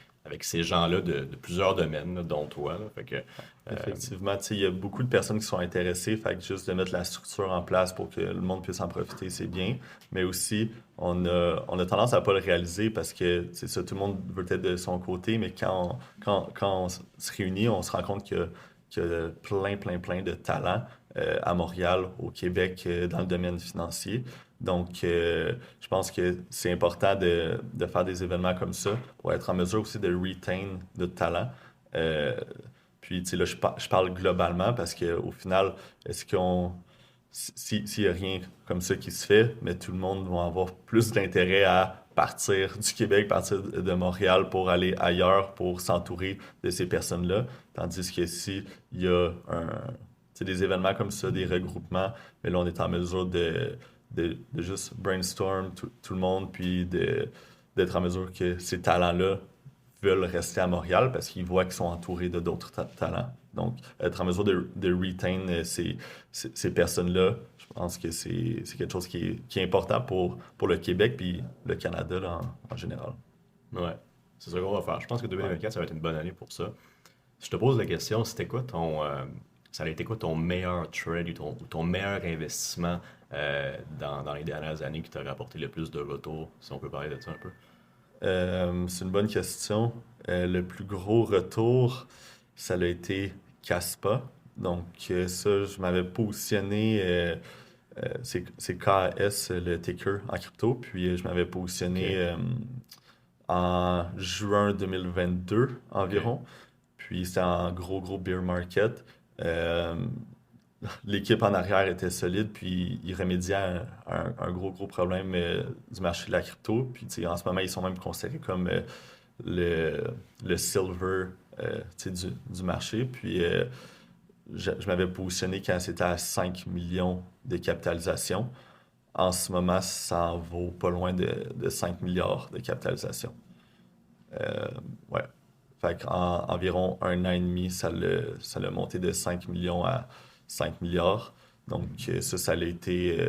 ces gens-là de plusieurs domaines, là, dont toi, là. Fait que, Effectivement, tu sais, il y a beaucoup de personnes qui sont intéressées, fait que juste de mettre la structure en place pour que le monde puisse en profiter, c'est bien. Mais aussi, on a tendance à pas le réaliser parce que c'est ça, tout le monde veut être de son côté, mais quand on se réunit, on se rend compte qu'il y a plein de talents à Montréal, au Québec, dans le domaine financier. Donc, je pense que c'est important de faire des événements comme ça pour être en mesure aussi de retain de talent. Euh, puis, tu sais, là, je parle globalement parce qu'au final, est-ce qu'on. S'il n'y a rien comme ça qui se fait, mais tout le monde va avoir plus d'intérêt à partir du Québec, partir de Montréal pour aller ailleurs, pour s'entourer de ces personnes-là. Tandis que si il y a des événements comme ça, des regroupements, mais là, on est en mesure de juste brainstorm tout le monde, puis d'être en mesure que ces talents-là veulent rester à Montréal parce qu'ils voient qu'ils sont entourés de d'autres talents. Donc, être en mesure de retain ces personnes-là, je pense que c'est quelque chose qui est important pour le Québec puis le Canada là, en général. ouais, c'est ça qu'on va faire. Je pense que 2024, ça va être une bonne année pour ça. Si je te pose la question, ça a été quoi ton meilleur trade ou ton meilleur investissement dans les dernières années qui t'a rapporté le plus de retours, si on peut parler de ça un peu? C'est une bonne question. Le plus gros retour, ça a été Caspa. Donc, ça, je m'avais positionné, c'est KS, le ticker en crypto, puis je m'avais positionné OK, en juin 2022 OK. environ. Puis c'était en gros bear market. Euh, L'équipe en arrière était solide, puis ils remédiaient à un gros problème du marché de la crypto. Puis tu sais, en ce moment, ils sont même considérés comme le, le silver tu sais, du marché. Puis je m'avais positionné quand c'était à 5 millions de capitalisation. En ce moment, ça en vaut pas loin de 5 milliards de capitalisation. Euh, ouais. Fait qu'en environ un an et demi, ça l'a monté de 5 millions à 5 milliards. Donc, ça a été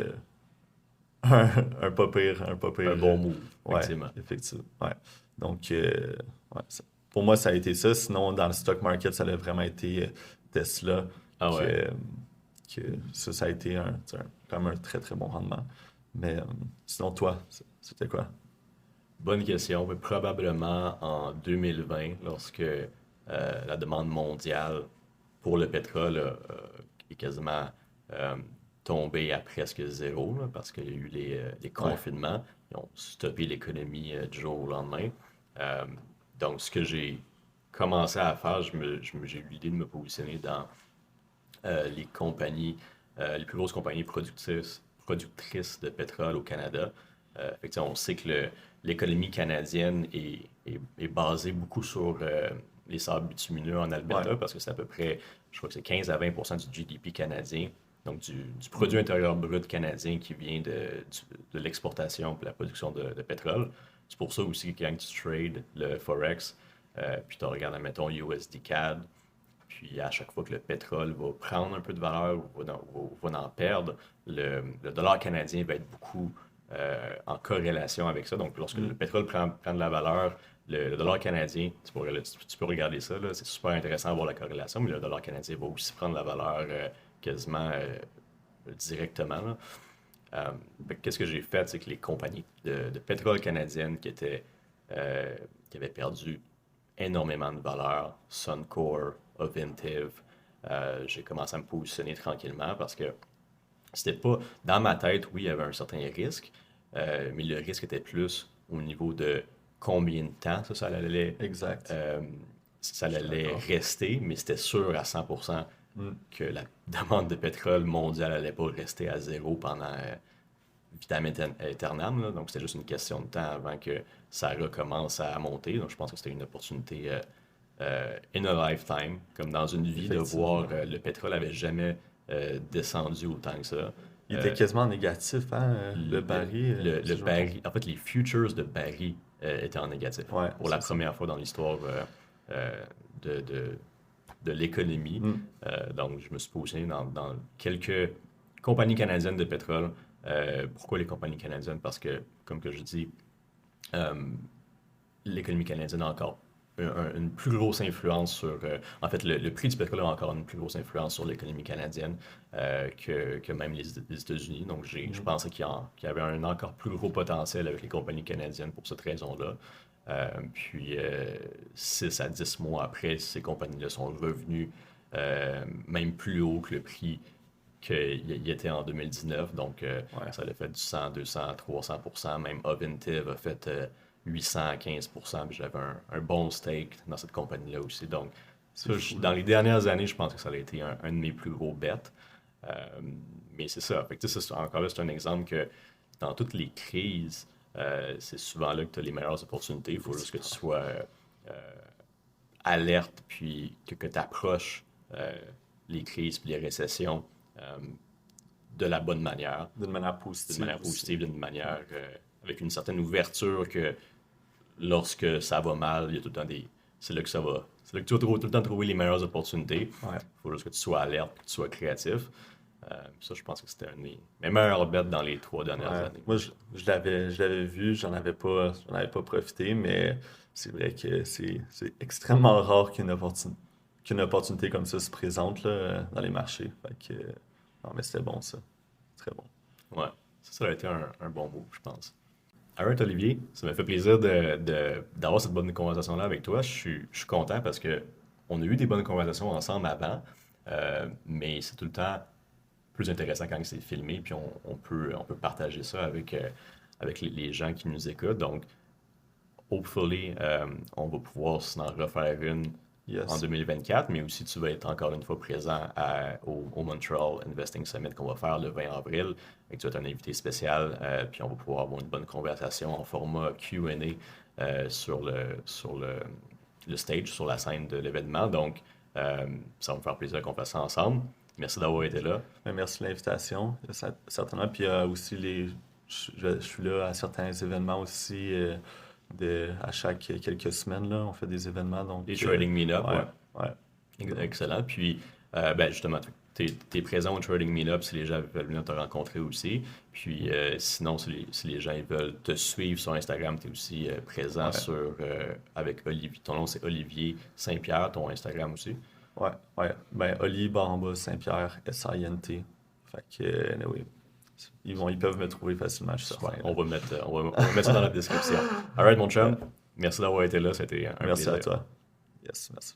un pas Un pire, bon move, ouais, effectivement. effectivement. Ouais. Donc, ouais, pour moi, ça a été ça. Sinon, dans le stock market, ça a vraiment été Tesla, Ah ouais. que, que ça a été quand même un très bon rendement. Mais sinon, toi, c'était quoi? Bonne question. Mais probablement en 2020, lorsque la demande mondiale pour le pétrole est quasiment euh, tombée à presque zéro, là, parce qu'il y a eu les Ouais. confinements. Ils ont stoppé l'économie du jour au lendemain. Donc, ce que j'ai commencé à faire, j'ai eu l'idée de me positionner dans les compagnies, les plus grosses compagnies productrices de pétrole au Canada. Fait que, on sait que l'économie canadienne est basée beaucoup sur les sables bitumineux en Alberta, parce que c'est à peu près, je crois que c'est 15 à 20% du GDP canadien, donc du produit intérieur brut canadien qui vient de l'exportation et de la production de pétrole. C'est pour ça aussi que quand tu trades le Forex, puis tu regardes, mettons, USD CAD, puis à chaque fois que le pétrole va prendre un peu de valeur ou va en perdre, le dollar canadien va être beaucoup en corrélation avec ça. Donc, lorsque le pétrole prend de la valeur, le dollar canadien, tu peux regarder ça, là, c'est super intéressant de voir la corrélation, mais le dollar canadien va aussi prendre la valeur quasiment directement. Là. Qu'est-ce que j'ai fait, c'est que les compagnies de pétrole canadiennes qui avaient perdu énormément de valeur, Suncor, Ovintiv, j'ai commencé à me positionner tranquillement parce que c'était pas... Dans ma tête, oui, il y avait un certain risque, mais le risque était plus au niveau de combien de temps ça allait, Exact. ça allait rester, mais c'était sûr à 100% que la demande de pétrole mondiale n'allait pas rester à zéro pendant vitam aeternam. Là. Donc, c'était juste une question de temps avant que ça recommence à monter. Donc, je pense que c'était une opportunité in a lifetime, comme dans une vie, de voir le pétrole n'avait jamais descendu autant que ça. Il était quasiment négatif, hein, le baril. Le baril, en fait, les futures de baril étaient en négatif. Pour la première fois dans l'histoire de l'économie. Donc, je me suis positionné dans quelques compagnies canadiennes de pétrole. Pourquoi les compagnies canadiennes? Parce que, comme que je dis, l'économie canadienne a encore une plus grosse influence sur... en fait, le prix du pétrole a encore une plus grosse influence sur l'économie canadienne que même les États-Unis. Donc, je pensais qu'il y avait un encore plus gros potentiel avec les compagnies canadiennes pour cette raison-là. Puis, 6 à 10 mois après, ces compagnies-là sont revenues même plus haut que le prix qu'il était en 2019. Donc, ça a fait du 100, 200, 300%. Même Ovintiv a fait 815%. Puis j'avais un bon stake dans cette compagnie-là aussi. Donc, ça, dans les dernières années, je pense que ça a été un de mes plus gros bets. Mais c'est ça. Fait que, encore là, c'est un exemple que dans toutes les crises, c'est souvent là que tu as les meilleures opportunités. Il faut juste que tu sois alerte, puis que tu approches les crises puis les récessions de la bonne manière. D'une manière positive. D'une manière positive, d'une manière avec une certaine ouverture que lorsque ça va mal, il y a tout le temps des... C'est là que ça va. C'est là que tu vas tout le temps trouver les meilleures opportunités. Il faut juste que tu sois alerte, que tu sois créatif. Ça, je pense que c'était un de mes meilleurs bets dans les 3 dernières années. Moi, je l'avais vu, j'en avais pas profité, mais c'est vrai que c'est extrêmement rare qu'une opportunité comme ça se présente là, dans les marchés. Fait que, non, mais c'était bon, ça. Très bon. Ouais, ça a été un bon move, je pense. Alright, Olivier, ça m'a fait plaisir d'avoir cette bonne conversation-là avec toi. Je suis content parce que on a eu des bonnes conversations ensemble avant, mais c'est tout le temps plus intéressant quand c'est filmé, puis on peut partager ça avec les gens qui nous écoutent. Donc, hopefully, on va pouvoir s'en refaire une en 2024, mais aussi tu vas être encore une fois présent au Montreal Investing Summit qu'on va faire le 20 avril, et tu vas être un invité spécial, puis on va pouvoir avoir une bonne conversation en format Q&A sur le stage, sur la scène de l'événement. Donc, ça va me faire plaisir qu'on fasse ça ensemble. Merci d'avoir été là. Merci de l'invitation, certainement. Puis aussi, je suis là à certains événements aussi. À chaque quelques semaines, là, on fait des événements. Donc, des trading meetup, ouais. Excellent. Puis, justement, tu es présent au trading meetup si les gens veulent venir te rencontrer aussi. Puis, sinon, si les gens veulent te suivre sur Instagram, tu es aussi présent avec Olivier. Ton nom, c'est Olivier Saint-Pierre, ton Instagram aussi. Ouais. Ben, Oli Baramba Saint-Pierre, S-I-N-T. Fait que, anyway. Ils peuvent me trouver facilement, je suis certain. On va mettre ça dans la description. Alright, mon chum. Merci d'avoir été là. C'était un plaisir. Merci à toi. Yes, merci.